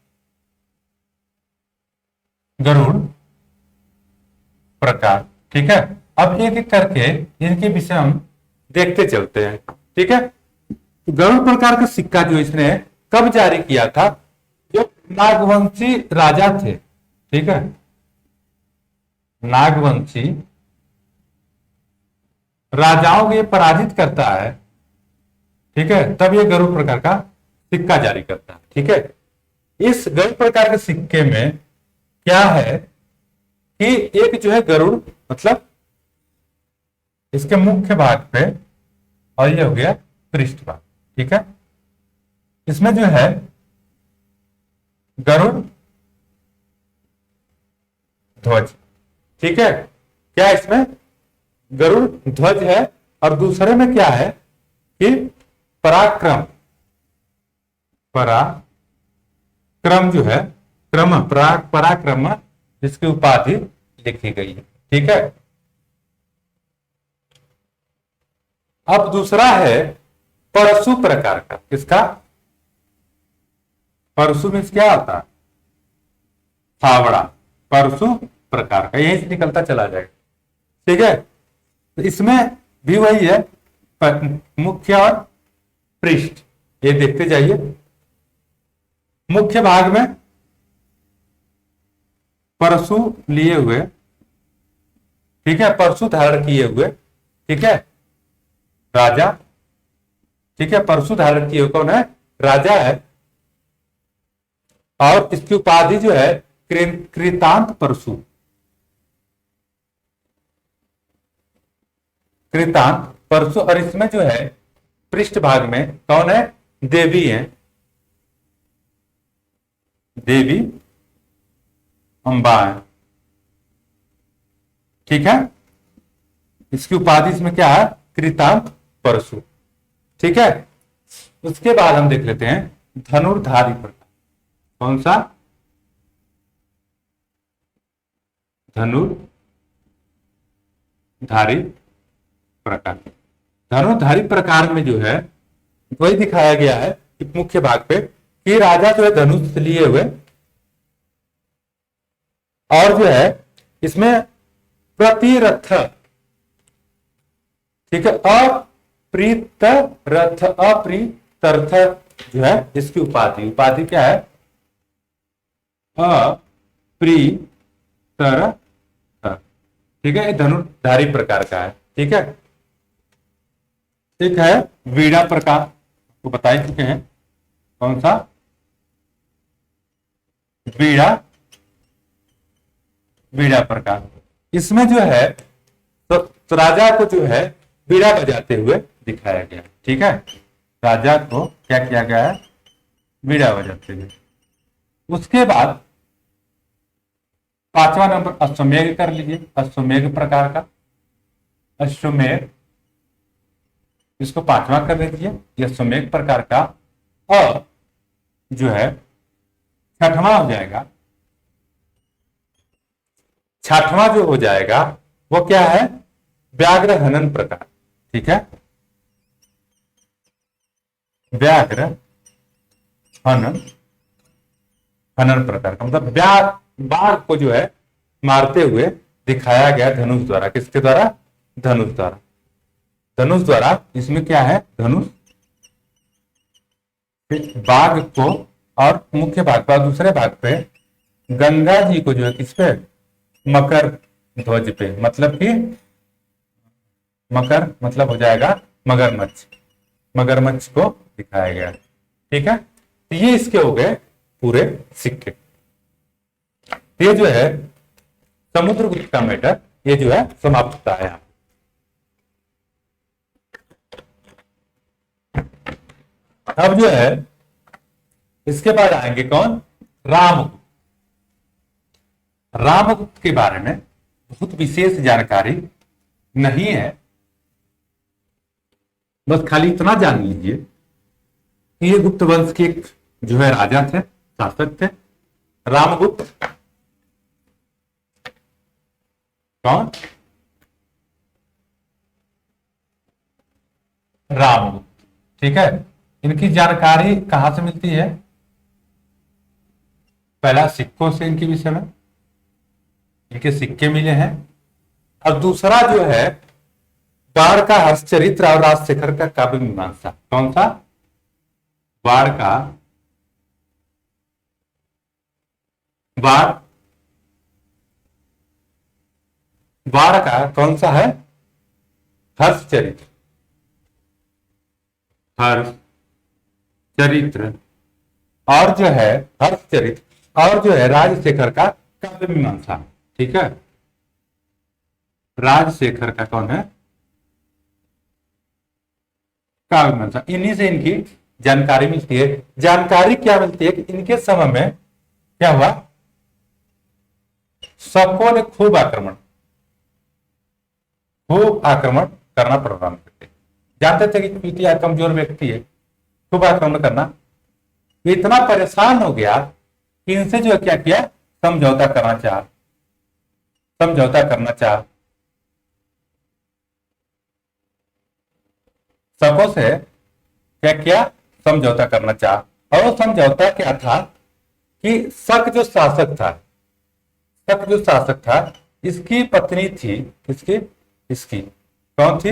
ठीक है, अब एक एक करके इनके विषय हम देखते चलते हैं। ठीक है, तो गरुड़ प्रकार का सिक्का जो इसने कब जारी किया था? जो नागवंशी राजा थे। ठीक है, नागवंशी राजाओं को ये पराजित करता है। ठीक है, तब ये गरुड़ प्रकार का सिक्का जारी करता है। ठीक है, इस गरुड़ प्रकार के सिक्के में क्या है कि एक जो है गरुड़, मतलब इसके मुख्य भाग पे, और ये हो गया पृष्ठ भाग। ठीक है, इसमें जो है गरुड़ ध्वज। ठीक है, क्या इसमें गरुड़ ध्वज है, और दूसरे में क्या है कि पराक्रम, पराक्रम जो है, क्रम पराक्रम, जिसकी उपाधि लिखी गई है। ठीक है, अब दूसरा है परशु प्रकार का। किसका? परशु मीन्स क्या होता है? फावड़ा। परशु प्रकार का, यहीं से निकलता चला जाएगा। ठीक है, तो इसमें भी वही है, मुख्य और पृष्ठ, ये देखते जाइए। मुख्य भाग में परशु लिए हुए, ठीक है, परशु धारण किए हुए, ठीक है, राजा। ठीक है, परशु धारण किए हुए कौन है? राजा है, और इसकी उपाधि जो है कृतांत परशु, कृतांत परशु। और इसमें जो है पृष्ठ भाग में कौन है? देवी है, देवी अंबा है। ठीक है, इसकी उपाधि इसमें क्या है? कृतांत परशु। ठीक है, उसके बाद हम देख लेते हैं धनुर्धारी प्रकार। कौन सा? धनुर्धारी प्रकार। धनुर्धारी प्रकार में जो है वही दिखाया गया है कि मुख्य भाग पे कि राजा जो है धनुष लिए हुए, और जो है इसमें प्रतिरथ, ठीक है, अप्रीत रथ, अप्रीतर्थ जो है इसकी उपाधि, उपाधि क्या है? अप्रीतरथ। ठीक है, ये धनुर्धारी प्रकार का है। ठीक है, एक है वीणा प्रकार, को बता ही चुके हैं। कौन सा? वीणा, वीणा प्रकार। इसमें जो है तो राजा को जो है वीणा बजाते हुए दिखाया गया। ठीक है, राजा को क्या किया गया है? वीणा बजाते हुए। उसके बाद 5वां नंबर अश्वमेघ कर लीजिए, अश्वमेघ प्रकार का। अश्वमेघ, इसको 5वां कर लीजिए, यह अश्वमेघ प्रकार का। और जो है 6वां हो जाएगा, 6वां जो हो जाएगा वो क्या है? व्याघ्र हनन प्रकार। ठीक है, व्याघ्र हनन, हनन प्रकार का मतलब बाघ को जो है मारते हुए दिखाया गया धनुष द्वारा। किसके द्वारा? धनुष द्वारा। धनुष द्वारा इसमें क्या है? धनुष, बाघ को, और मुख्य भाग पर, दूसरे भाग पे गंगा जी को जो है किस पे? मकर ध्वज पे, मतलब कि मकर मतलब हो जाएगा मगरमच्छ, मगरमच्छ को दिखाया गया। ठीक है, तो ये इसके हो गए पूरे सिक्के। ये जो है समुद्रगुप्त का मैटर, ये जो है समाप्त होता है। अब जो है इसके बाद आएंगे कौन? रामगुप्त। रामगुप्त के बारे में बहुत विशेष जानकारी नहीं है, बस खाली इतना जान लीजिए कि ये गुप्त वंश के एक जो है राजा थे, शासक थे। रामगुप्त कौन? रामगुप्त। ठीक है, इनकी जानकारी कहां से मिलती है? पहला सिक्कों से इनके विषय में, इनके सिक्के मिले हैं। और दूसरा जो है बाढ़ का हर्षचरित्र और राजशेखर का काव्य मीमांसा। कौन सा? बाढ़ का, बाढ़ का कौन सा है? हर्षचरित्र, हर्षचरित्र और जो है हर्षचरित, और जो है राजशेखर का काव्य मीमांसा। ठीक है, राजशेखर का कौन है, काव्य मीमांसा। इन्हीं से इनकी जानकारी मिलती है। जानकारी क्या मिलती है कि इनके समय में क्या हुआ, शकों ने खूब आक्रमण करना प्रारंभ करते। जानते थे कि चूतिया कमजोर व्यक्ति है, खूब आक्रमण करना। ये इतना परेशान हो गया कि इनसे जो है क्या किया, समझौता करना चाह, शकों से क्या किया, समझौता करना चाह। और वो समझौता क्या था कि शक जो शासक था, इसकी पत्नी थी, इसकी कौन थी,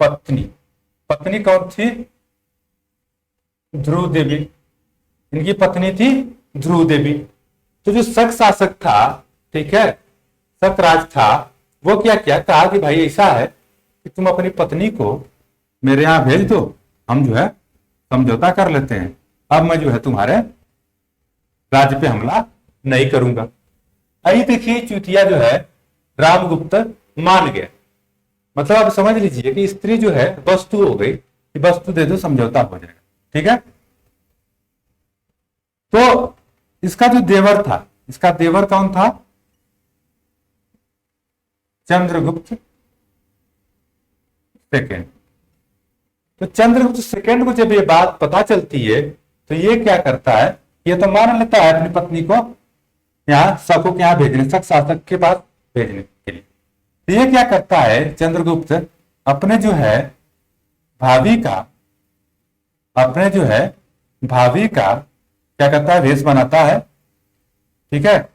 पत्नी कौन थी, ध्रुव देवी। इनकी पत्नी थी ध्रुव देवी। तो जो शक शासक था, ठीक है, शक राज था, वो क्या किया, कहा कि भाई ऐसा है कि तुम अपनी पत्नी को मेरे यहां भेज दो, हम जो है समझौता कर लेते हैं। अब मैं जो है तुम्हारे राज्य पे हमला नहीं करूंगा। आई देखिए चुतिया जो है रामगुप्त मान गया। मतलब आप समझ लीजिए कि स्त्री जो है वस्तु हो गई, कि वस्तु दे दो समझौता हो जाएगा। ठीक है, तो इसका जो देवर था, इसका देवर कौन था, चंद्रगुप्त सेकेंड। तो चंद्रगुप्त सेकेंड को जब ये बात पता चलती है तो ये क्या करता है, ये तो मान लेता है अपनी पत्नी को यहाँ शकों के यहाँ भेजने, शक शासक के पास भेजने के लिए। तो ये क्या करता है चंद्रगुप्त, अपने जो है भाभी का क्या करता है, वेश बनाता है। ठीक है,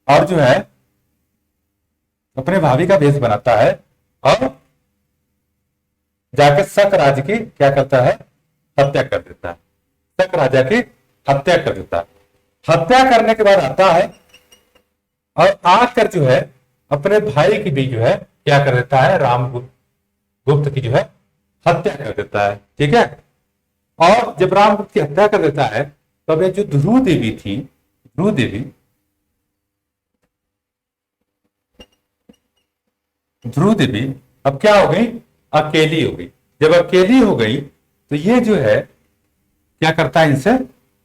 और जो है अपने भाभी का वेश बनाता है और जाकर शक राज की क्या करता है, हत्या कर देता है। शक राजा की हत्या कर देता है। हत्या करने के बाद आता है और आकर जो है अपने भाई की भी जो है क्या कर देता है, रामगुप्त की जो है हत्या कर देता है। ठीक है, और जब रामगुप्त की हत्या कर देता है तब ये जो ध्रुव देवी अब क्या हो गई, अकेली हो गई। जब अकेली हो गई तो ये जो है क्या करता है, इनसे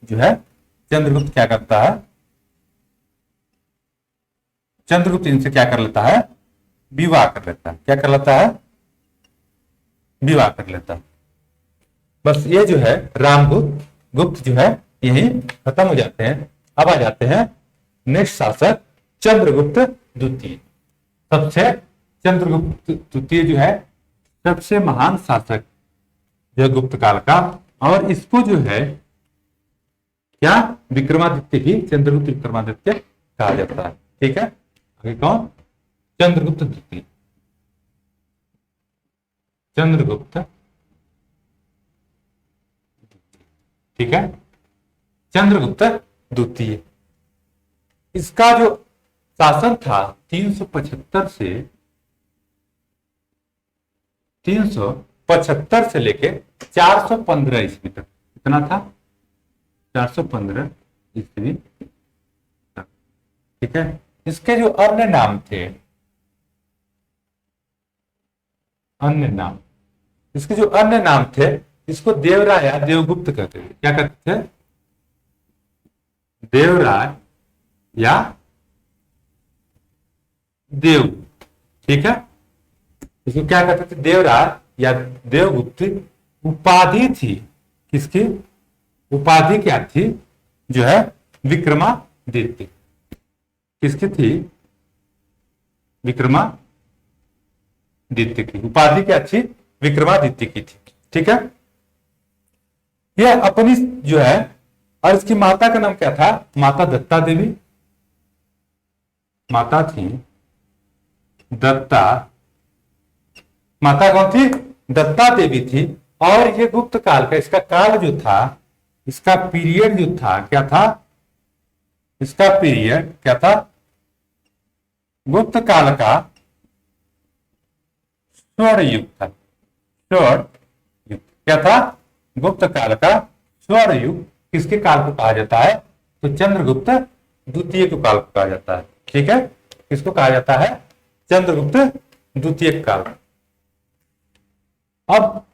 जो है चंद्रगुप्त क्या करता है, चंद्रगुप्त इनसे क्या कर लेता है, विवाह कर लेता है। क्या कर लेता है, विवाह कर लेता है। बस ये जो है रामगुप्त जो है यही खत्म हो जाते हैं। अब आ जाते हैं नेक्स्ट शासक चंद्रगुप्त द्वितीय। चंद्रगुप्त द्वितीय जो है सबसे महान शासक जो है गुप्त काल का, और इसको जो है क्या विक्रमादित्य भी, चंद्रगुप्त विक्रमादित्य कहा जाता है। ठीक है, आगे कौन, चंद्रगुप्त द्वितीय, चंद्रगुप्त। ठीक है, चंद्रगुप्त द्वितीय। इसका जो शासन था 375 से लेके 415 ईस्वी तक। कितना था, 415 ईस्वी तक। ठीक है, इसके जो अन्य नाम थे, इसके जो अन्य नाम थे, इसको देवराय या देवगुप्त कहते थे। क्या कहते थे, देवराय या देवगुप्त। ठीक है, इसको क्या कहते थे, देवराय या देवगुप्त। उपाधि थी किसकी, उपाधि क्या थी, जो है विक्रमादित्य। किसकी थी, विक्रमादित्य की उपाधि क्या थी, विक्रमादित्य की थी। ठीक है, यह अपनी जो है, और इसकी माता का नाम क्या था, माता दत्ता देवी। माता थी दत्ता, माता कौन थी, दत्ता देवी थी। और ये गुप्त काल का, इसका काल जो था, इसका पीरियड जो था क्या था, इसका पीरियड क्या था, गुप्त काल का स्वर्ण युग था। स्वर्ण युग क्या था, गुप्त काल का स्वर्ण युग किसके काल को कहा जाता है? तो चंद्रगुप्त द्वितीय के काल को कहा जाता है। ठीक है, किसको कहा जाता है? चंद्रगुप्त द्वितीय काल। अब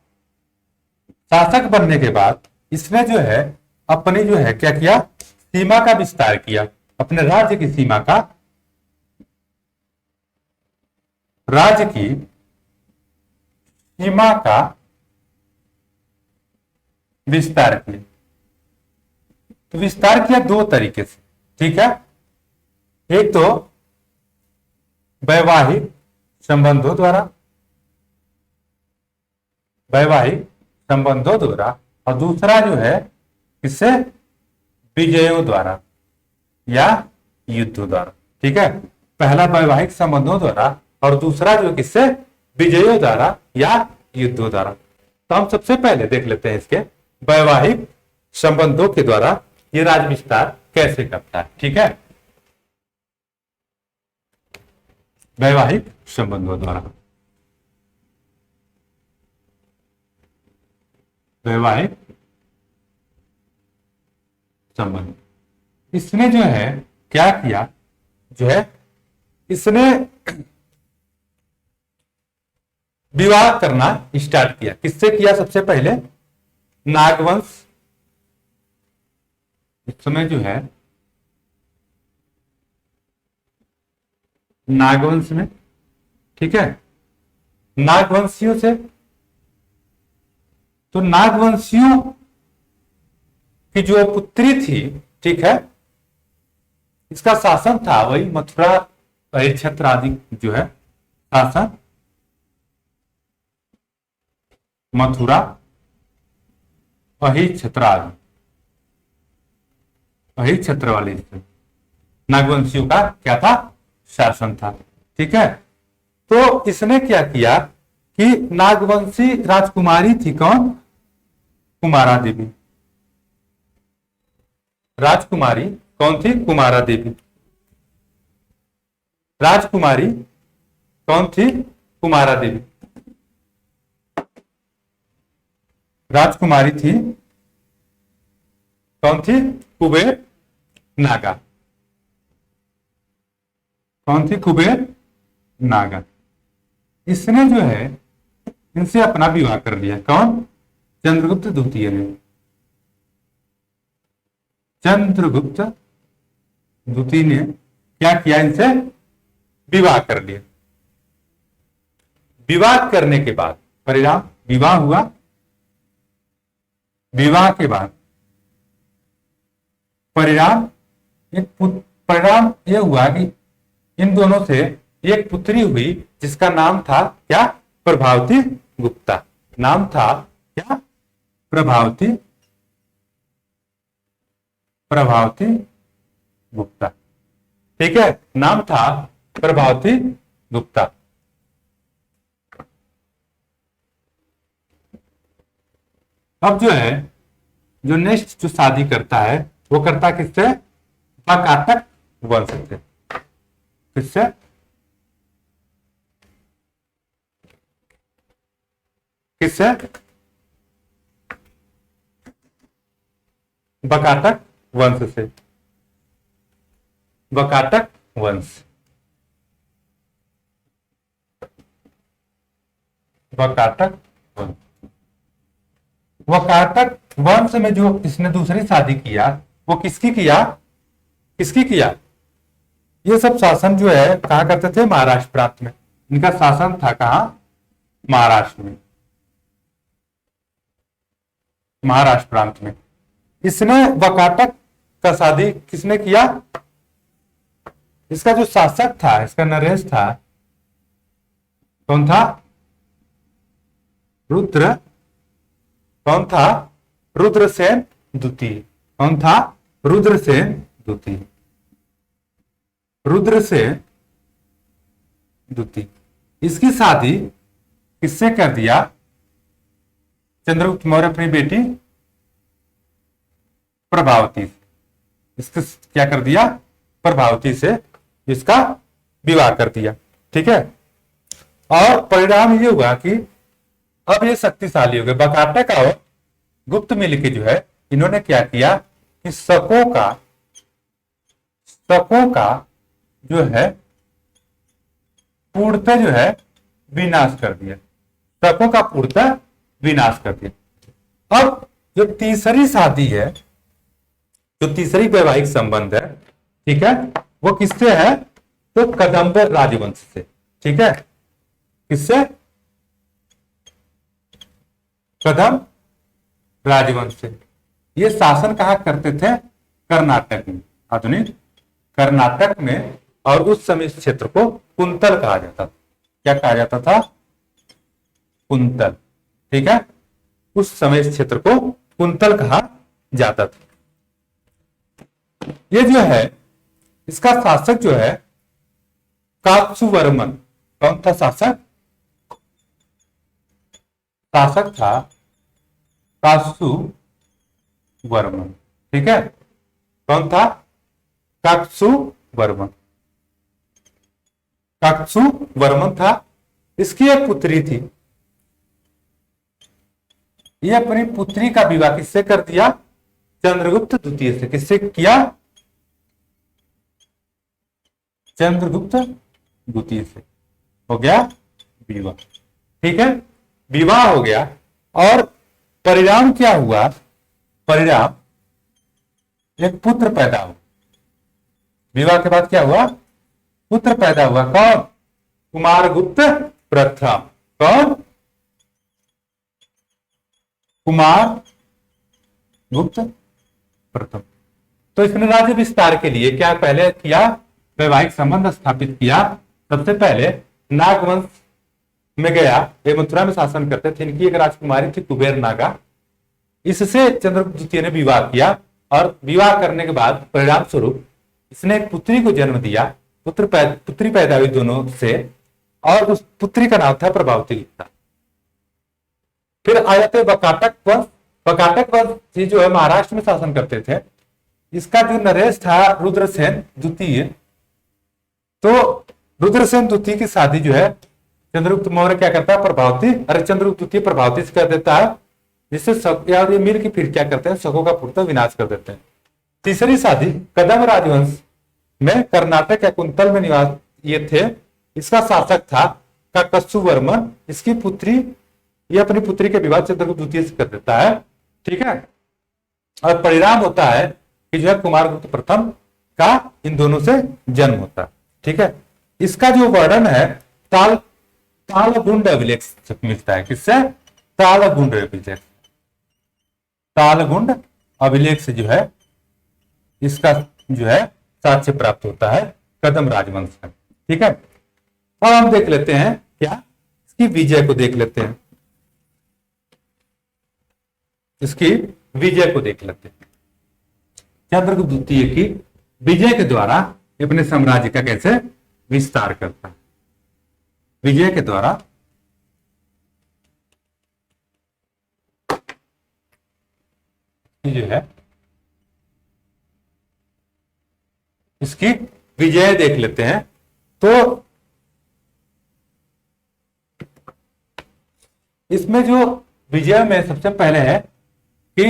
शासक बनने के बाद इसने जो है अपनी जो है क्या किया? सीमा का विस्तार किया, अपने राज्य की सीमा का, राज्य की सीमा का विस्तार किया। तो विस्तार किया दो तरीके से। ठीक है, एक तो वैवाहिक संबंधों द्वारा, वैवाहिक संबंधों द्वारा, और दूसरा जो है किससे? विजयों द्वारा या युद्धों द्वारा। ठीक है, पहला वैवाहिक संबंधों द्वारा और दूसरा जो किससे? विजयों द्वारा या युद्धों द्वारा। तो हम सबसे पहले देख लेते हैं इसके वैवाहिक संबंधों के द्वारा ये राज्य विस्तार कैसे करता है। ठीक है, वैवाहिक संबंधों द्वारा, वैवाहिक संबंध। इसने जो है क्या किया? जो है इसने विवाह करना स्टार्ट किया। किससे किया? सबसे पहले नागवंश, इस समय जो है नागवंश में, ठीक है, नागवंशियों से। तो नागवंशियों की जो पुत्री थी, ठीक है, इसका शासन था वही मथुरा क्षेत्र आदि जो है शासन, मथुरा अहि क्षेत्र आदि, अहि क्षेत्र वाले नागवंशियों का क्या था? शासन था। ठीक है, तो इसने क्या किया कि नागवंशी राजकुमारी थी कौन? कुमारा देवी। राजकुमारी कौन थी? कुमारा देवी। राजकुमारी कौन थी? कुमारा देवी। राजकुमारी थी कौन थी? कुबेर नागा। कौन थी? कुबेर नागा। इसने जो है इनसे अपना विवाह कर लिया। कौन? चंद्रगुप्त द्वितीय ने। चंद्रगुप्त द्वितीय ने क्या किया? इनसे विवाह कर लिया। विवाह करने के बाद परिणाम, विवाह हुआ, विवाह के बाद परिणाम, परिणाम यह हुआ कि इन दोनों से एक पुत्री हुई जिसका नाम था क्या? प्रभावती गुप्ता। नाम था क्या? प्रभावती, प्रभावती गुप्ता। ठीक है, नाम था प्रभावती गुप्ता। अब जो है जो नेक्स्ट जो शादी करता है वो करता किससे? बकाटक वंश से। किससे? किससे? बकाटक वंश से। बकाटक वंश, बकाटक वंश। वकाटक वंश में जो इसने दूसरी शादी किया वो किसकी किया? किसकी किया? ये सब शासन जो है कहा करते थे? महाराष्ट्र प्रांत में। इनका शासन था कहा? महाराष्ट्र में, महाराष्ट्र प्रांत में। इसने वकाटक का शादी किसने किया? इसका जो शासक था, इसका नरेश था, कौन था? रुद्र। कौन था? रुद्रसेन द्वितीय। कौन था? रुद्रसेन द्वितीय। रुद्रसेन द्वितीय। इसकी शादी किससे कर दिया? चंद्रगुप्त मौर्य अपनी बेटी प्रभावती। इसका क्या कर दिया? प्रभावती से इसका विवाह कर दिया। ठीक है, और परिणाम ये हुआ कि अब ये शक्तिशाली हो गए। बकाटक और गुप्त मिल के जो है इन्होंने क्या किया कि शकों का जो है पूर्णतः जो है विनाश कर दिया। शकों का पूर्णतः विनाश कर दिया। अब जो तीसरी शादी है, जो तीसरी वैवाहिक संबंध है, ठीक है, वो किससे है? तो कदंब राजवंश से। ठीक है, किससे? कदंब राजवंश से। ये शासन कहां करते थे? कर्नाटक में, आधुनिक कर्नाटक में। और उस समय इस क्षेत्र को कुंतल कहा जाता था। क्या कहा जाता था? कुंतल। ठीक है, उस समय इस क्षेत्र को कुंतल कहा जाता था। ये जो है, इसका शासक जो है कात्सुवर्मन। कौन था शासक? शासक था कात्सुवर्मन। ठीक है, कौन था? कात्सुवर्मन। कात्सुवर्मन था। इसकी एक पुत्री थी। ये अपनी पुत्री का विवाह किससे कर दिया? चंद्रगुप्त द्वितीय से। किससे किया? चंद्रगुप्त द्वितीय से हो गया विवाह। ठीक है, विवाह हो गया। और परिणाम क्या हुआ? परिणाम एक पुत्र पैदा हुआ। विवाह के बाद क्या हुआ? पुत्र पैदा हुआ। कौन? कुमारगुप्त प्रथम। कौन? कुमारगुप्त प्रथम। तो इसने राज्य विस्तार के लिए क्या पहले किया? वैवाहिक संबंध स्थापित किया। सबसे पहले नागवंश में गया। ये मथुरा में शासन करते थे। इनकी एक राजकुमारी थी कुबेर नागा। इससे चंद्रगुप्त द्वितीय ने विवाह किया। और विवाह करने के बाद परिणाम स्वरूप इसने एक पुत्री को जन्म दिया। पुत्री पैदा हुई दोनों से। और उस पुत्री का नाम था प्रभावती गुप्ता। फिर आ जाते वकाटक वंश। वकाटक वंश जो है महाराष्ट्र में शासन करते थे। इसका जो नरेश था रुद्रसेन द्वितीय। तो रुद्रसेन द्वितीय की शादी जो है चंद्रगुप्त मौर्य क्या करता है? प्रभावती, अरे चंद्रगुप्त द्वितीय प्रभावती से कर देता है। जिससे ये मिल के फिर क्या करते हैं? शकों का पूर्णतः विनाश कर देते हैं। तीसरी शादी कदंब राजवंश में कर्नाटक या कुंतल में निवास ये थे। इसका शासक था काकस्सुवर्मन। इसकी पुत्री, ये अपनी पुत्री के विवाह चंद्रगुप्त द्वितीय से कर देता है। ठीक है, और परिणाम होता है कि जो है कुमारगुप्त प्रथम का इन दोनों से जन्म होता है। ठीक है, इसका जो वर्णन है तालगुंड अभिलेख से मिलता है। किससे? तालगुंड अभिलेख। तालगुंड अभिलेख से जो है इसका जो है साक्ष्य प्राप्त होता है कदंब राजवंश का। ठीक है, अब हम देख लेते हैं क्या? इसकी विजय को देख लेते हैं। इसकी विजय को देख लेते हैं। चंद्रगुप्त द्वितीय की विजय के द्वारा अपने साम्राज्य का कैसे विस्तार करता है। विजय के द्वारा जो है इसकी विजय देख लेते हैं। तो इसमें जो विजय में सबसे पहले है कि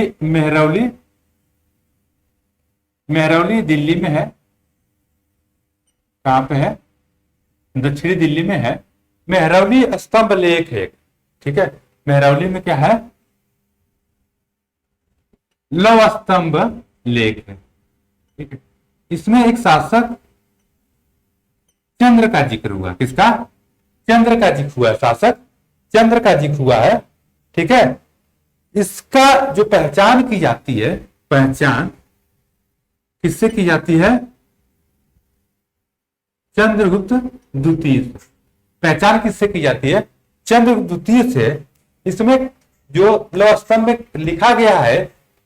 मेहरौली दिल्ली में है। कहां पे है? दक्षिणी दिल्ली में है। मेहरौली स्तंभ लेख है। ठीक है, मेहरौली में क्या है? लव स्तंभ लेख है। ठीक है, इसमें एक शासक चंद्र का जिक्र हुआ। किसका? चंद्र का जिक्र हुआ। शासक चंद्र का जिक्र हुआ है। ठीक है, इसका जो पहचान की जाती है, पहचान किससे की जाती है? चंद्रगुप्त द्वितीय से। पहचान किससे की जाती है? चंद्रगुप्त द्वितीय से। इसमें जो लौह स्तंभ में लिखा गया है,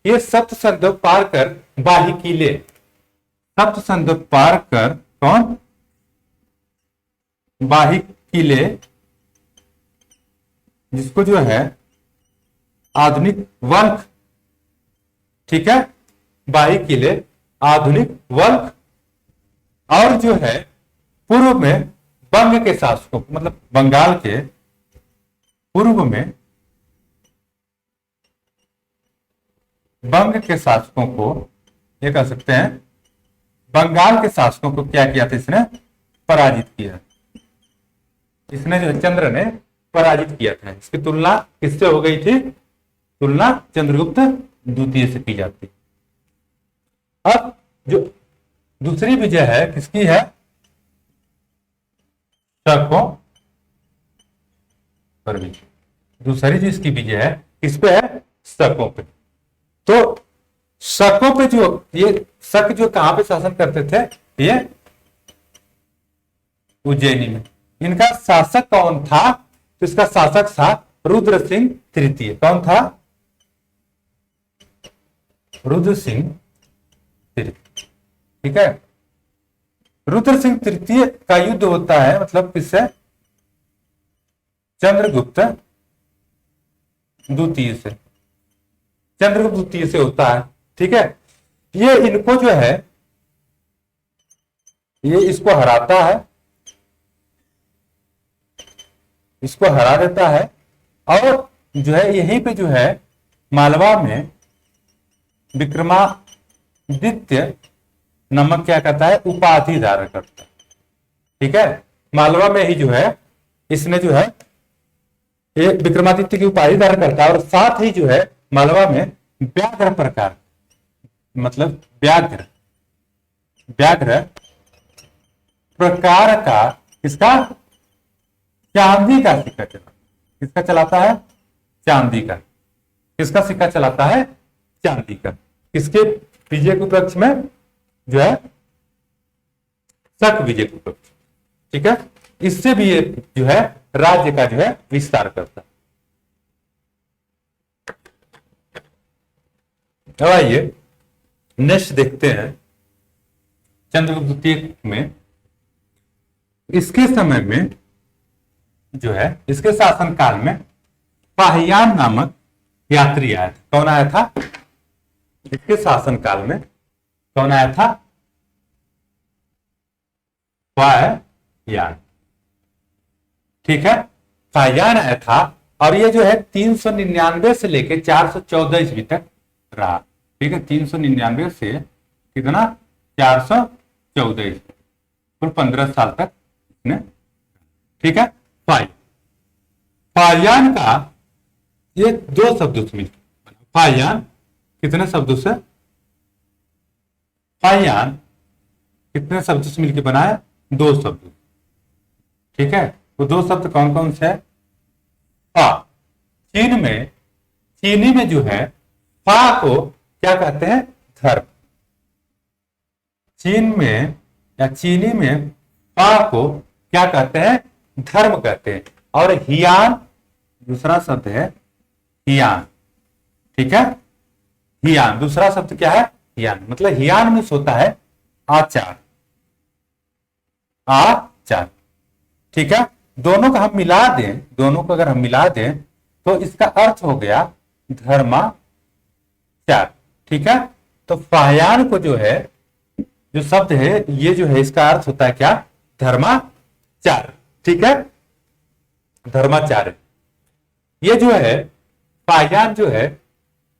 ये सप्त संदोग पार कर बाही किले। सप्त संदोग पार कर कौन? बाही किले, जिसको जो है आधुनिक वल्क। ठीक है, बाही किले आधुनिक वल्क। और जो है पूर्व में बंग के शासकों, मतलब बंगाल के पूर्व में बंग के शासकों को, ये कह सकते हैं बंगाल के शासकों को क्या किया था इसने, पराजित किया। इसने जो चंद्र ने पराजित किया था। इसकी तुलना किससे हो गई थी, तुलना चंद्रगुप्त द्वितीय से की जाती। अब जो दूसरी विजय है किसकी है, शकों पर विजय। दूसरी जो इसकी विजय है किस पे है, शकों पे। तो शकों पे जो, ये शक जो कहां पे शासन करते थे, ये उज्जैनी में। इनका शासक कौन था, तो इसका शासक था रुद्र सिंह तृतीय। कौन था, रुद्र सिंह तृतीय। ठीक है, रुद्र सिंह तृतीय का युद्ध होता है मतलब किससे, चंद्रगुप्त द्वितीय से। चंद्रगुप्त द्वितीय से होता है। ठीक है, ये इनको जो है, ये इसको हराता है, इसको हरा देता है, और जो है यहीं पे जो है मालवा में विक्रमादित्य नामक क्या करता है, उपाधि धारण करता है। ठीक है, मालवा में ही जो है इसने जो है ये विक्रमादित्य की उपाधि धारण करता है, और साथ ही जो है मालवा में व्याघ्र प्रकार, मतलब व्याघ्र प्रकार का इसका चांदी का सिक्का चला। किसका चलाता है, चांदी का। किसका सिक्का चलाता है, चांदी का। किसके विजय के उपलक्ष्य में, जो है शक विजय के उपलक्ष्य। ठीक है, इससे भी ये जो है राज्य का जो है विस्तार करता है। अब आइए नेक्स्ट देखते हैं चंद्रगुप्त द्वितीय में। इसके समय में जो है, इसके शासन काल में पाहियान नामक यात्री आया था। कौन आया था, इसके शासन काल में कौन आया था, पाहियान। ठीक है, पाहियान आया था, और ये जो है 399 से लेकर 414 ईस्वी तक रहा। ठीक है, 399 से कितना, 414 ईस्वी, कुल 15 साल तक इसने। ठीक है, पाहियान का ये दो शब्दों से मिलकर, पाहियान कितने शब्दों से, पाहियान कितने शब्दों से मिलकर बना है, दो शब्द। ठीक है, वो दो शब्द कौन कौन से है, पा। चीनी में जो है पा को क्या कहते हैं, धर्म। चीनी में पा को क्या कहते हैं, धर्म कहते हैं। और हियान दूसरा शब्द है, हियान। ठीक है, हियान दूसरा शब्द क्या है, हियान। मतलब हियान में होता है आचार, आचार। ठीक है, दोनों का हम मिला दें, दोनों को अगर हम मिला दें तो इसका अर्थ हो गया धर्माचार। ठीक है, तो पाहियान को जो है, जो शब्द है ये जो है, इसका अर्थ होता है क्या, धर्माचार। ठीक है, धर्माचार्य। ये जो है पाहियान जो है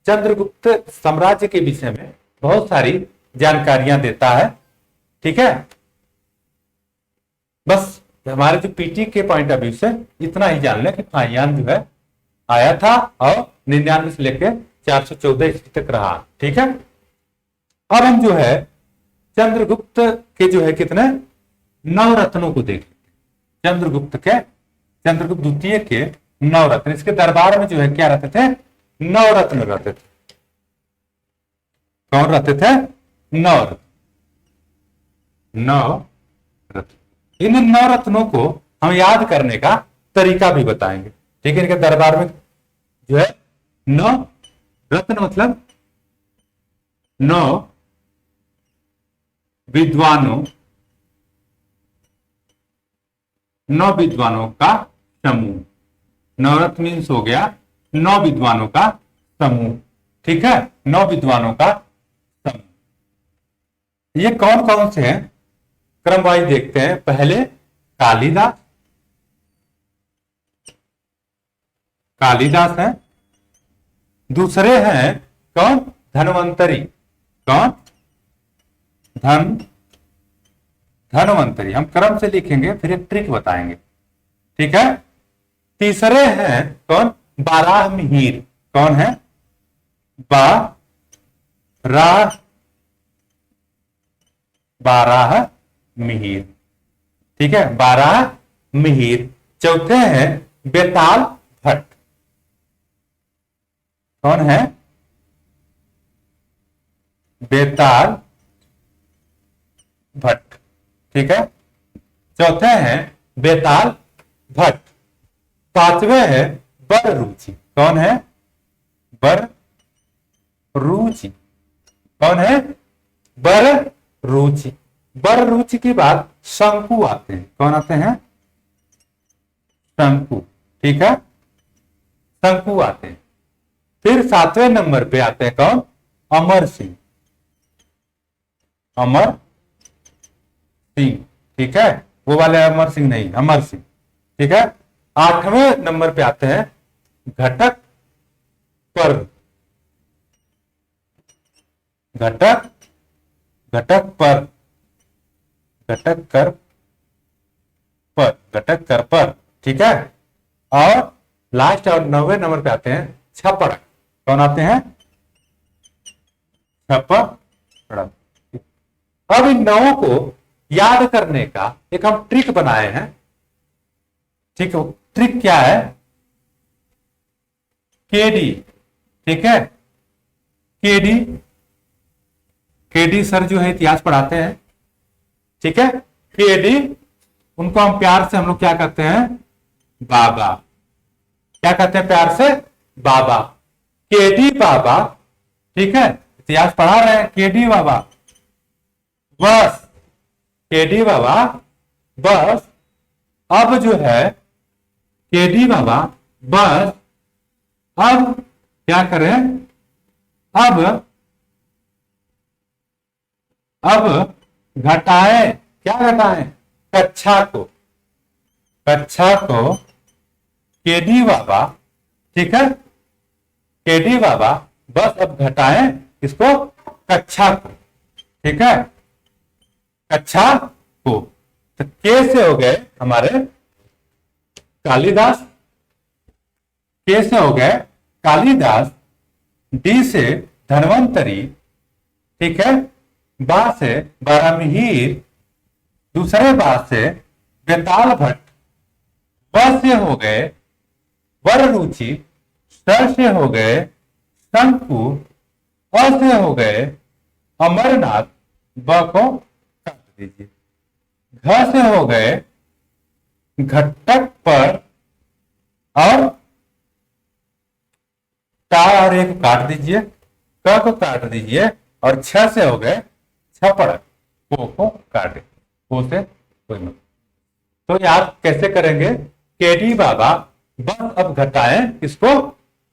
चंद्रगुप्त साम्राज्य के विषय में बहुत सारी जानकारियां देता है। ठीक है, बस हमारे जो पीटी के पॉइंट ऑफ व्यू से इतना ही जान लें कि पाहियान जो है आया था और 99 से लेकर 414 ईस्वी तक रहा। ठीक है, अब हम जो है चंद्रगुप्त के जो है कितने नवरत्नों को देख, चंद्रगुप्त द्वितीय के नवरत्न। इसके दरबार में जो है क्या रहते थे, नवरत्न रहते थे। कौन रहते थे, नवरत्न। इन नवरत्नों को हम याद करने का तरीका भी बताएंगे। ठीक है, इनके दरबार में जो है नव रत्न मतलब नौ विद्वानों का समूह। नवरत्न मीन्स हो गया 9 विद्वानों का समूह। ठीक है, 9 विद्वानों का समूह। ये कौन कौन से हैं, क्रम वाइज देखते हैं। पहले कालिदास हैं, दूसरे हैं कौन, धन्वंतरी। कौन? धन्वंतरी। हम क्रम से लिखेंगे, फिर एक ट्रिक बताएंगे, ठीक है। तीसरे हैं कौन? बाराहमिहिर। कौन है? बाराहमिहिर, ठीक है, बाराहमिहिर। चौथे हैं बेताल भट्ट। कौन है? बेताल भट्ट, ठीक है। चौथे हैं बेताल भट्ट। पांचवे हैं बररुचि। कौन है? बररुचि। कौन है? बररुचि। बररुचि के बाद शंकु आते हैं। कौन आते हैं? शंकु, ठीक है, शंकु आते हैं। फिर सातवें नंबर पे आते हैं कौन? अमर सिंह। अमर सिंह, ठीक है, वो वाले अमर सिंह नहीं, अमर सिंह, ठीक है। आठवें नंबर पे आते हैं घटक पर। घटक घटक पर घटक कर पर घटक कर पर, ठीक है। और लास्ट और 9वें नंबर पे आते हैं छपड़। कौन आते हैं? छपड़। अब इन नौ को याद करने का एक हम ट्रिक बनाए हैं, ठीक है। ट्रिक क्या है? केडी, ठीक है, केडी। केडी सर जो है इतिहास पढ़ाते हैं, ठीक है। केडी, उनको हम प्यार से हम लोग क्या कहते हैं? बाबा। क्या कहते हैं प्यार से? बाबा। केडी बाबा, ठीक है, इतिहास पढ़ा रहे हैं। केडी बाबा बस, केडी बाबा बस। अब जो है केडी बाबा बस, अब क्या करें? अब घटाएं। क्या घटाएं? कक्षा को। कक्षा को केडी बाबा, ठीक है, केडी बाबा बस। अब घटाएं इसको, कक्षा को, ठीक है, कक्षा को। तो के से हो गए हमारे कालिदास। के से हो गए कालिदास। डी से धन्वंतरी, ठीक है। बा से बाराहमिहिर। दूसरे बा से बेताल भट्ट। ब से हो गए बररुचि। स से हो गए शंकु। अ से हो गए अमरनाथ। ब को काट दीजिए। घ से हो गए घटक पर, और टा और एक काट दीजिए, क को काट दीजिए, और छ से हो गए छपड़। को काटे, को से कोई मत। तो याद कैसे करेंगे? केडी बाबा बस, अब घटाएं इसको,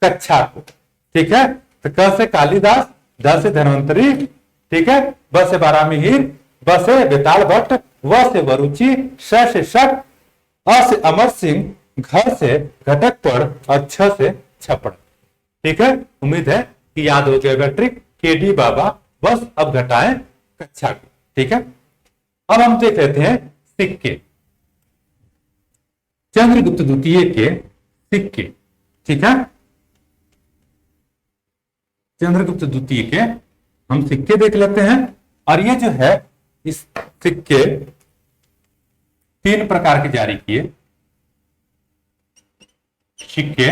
कक्षा को, ठीक है। तो क से कालिदास, ध से धन्वंतरी, ठीक है, ब से बाराहमिहिर, ब से बेताल भट्ट, व से बरुचि, श से शक, अ से अमर सिंह, घ से घटक पर, और छ से छपड़, ठीक है। उम्मीद है कि याद हो जाएगा ट्रिक। केडी बाबा बस, अब घटाएं कक्षा को, ठीक है। अब हम देख लेते हैं सिक्के। चंद्रगुप्त द्वितीय के सिक्के, ठीक है। चंद्रगुप्त द्वितीय के हम सिक्के देख लेते हैं। और ये जो है, इस सिक्के 3 प्रकार के जारी किए। सिक्के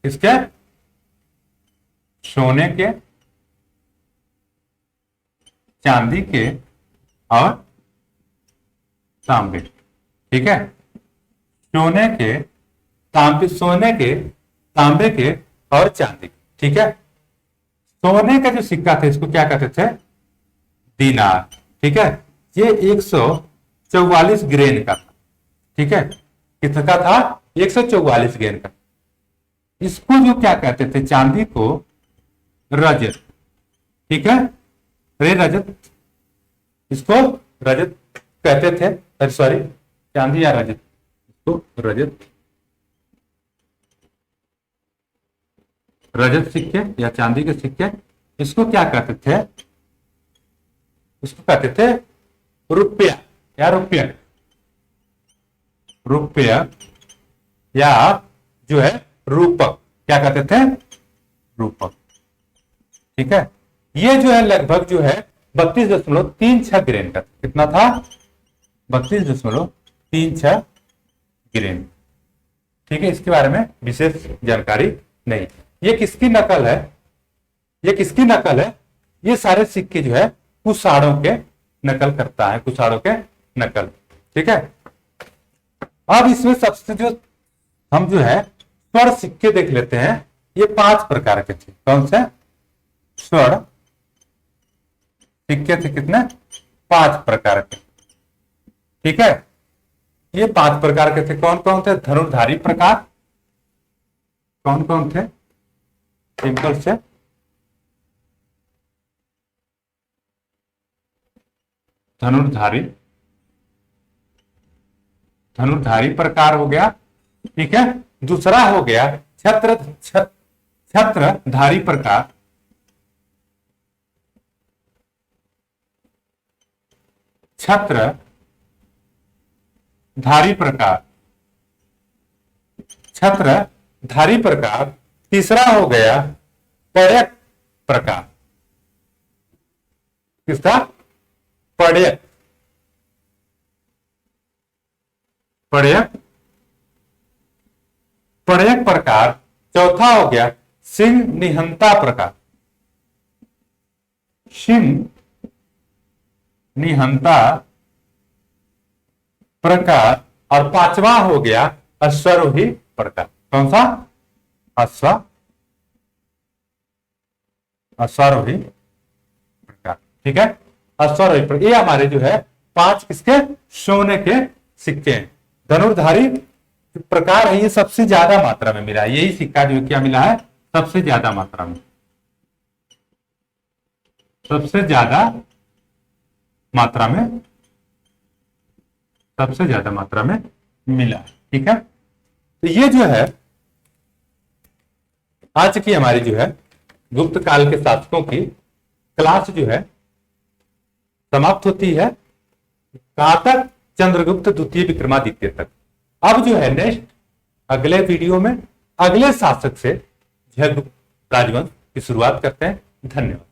इसके सोने के, चांदी के और तांबे, ठीक है। सोने के, तांबे के और चांदी, ठीक है। सोने का जो सिक्का था इसको क्या कहते थे? दीनार, ठीक है। ये 144 ग्रेन का था, ठीक है। कितना था? 144 ग्रेन का। इसको जो क्या कहते थे? चांदी को रजत, ठीक है। रे रजत, इसको रजत कहते थे, सॉरी, चांदी या रजत, इसको रजत सिक्के या चांदी के सिक्के इसको क्या कहते थे, इसको कहते थे रुपया या रुपया, रुपया या जो है रूपक, क्या कहते थे, रूपक। ठीक है, ये जो है लगभग जो है 32.36 ग्रेन का, कितना था, 32.36 ग्रेन। ठीक है, इसके बारे में विशेष जानकारी नहीं। ये किसकी नकल है, ये किसकी नकल है, ये सारे सिक्के जो है कुषाणों के नकल करता है, कुषाणों के नकल। ठीक है, अब इसमें सबसे जो हम जो है स्वर्ण सिक्के देख लेते हैं, ये 5 प्रकार के थे। कौन से स्वर्ण सिक्के थे, कितने, 5 प्रकार के। ठीक है, ये 5 प्रकार के थे। कौन कौन थे, धनुर्धारी प्रकार, कौन कौन थे, सिंपल से धनुर्धारी, धनुर्धारी प्रकार हो गया। ठीक है, दूसरा हो गया छत्रधारी प्रकार, छत्रधारी प्रकार, छत्रधारी प्रकार। तीसरा हो गया पड़यक प्रकार, किसका, पड़यक, पड़यक, पड़यक प्रकार। चौथा हो गया सिंह निहंता प्रकार, सिंह निहंता प्रकार। और 5वां हो गया अश्वारोही प्रकार। कौन सा, अश्वारोही प्रकार। ठीक है, अश्वारोही प्रकार, ये हमारे जो है 5 किसके, सोने के सिक्के हैं। धनुर्धारी प्रकार है, ये सबसे ज्यादा मात्रा में मिला है, यही सिक्का जो क्या मिला है, सबसे ज्यादा मात्रा में, सबसे ज्यादा मात्रा में, सबसे ज्यादा मात्रा में मिला है। ठीक है, तो ये जो है आज की हमारी जो है गुप्त काल के शासकों की क्लास जो है समाप्त होती है। कहां तक, चंद्रगुप्त द्वितीय विक्रमादित्य तक। अब जो है नेक्स्ट अगले वीडियो में अगले शासक से गुप्त राजवंश की शुरुआत करते हैं। धन्यवाद।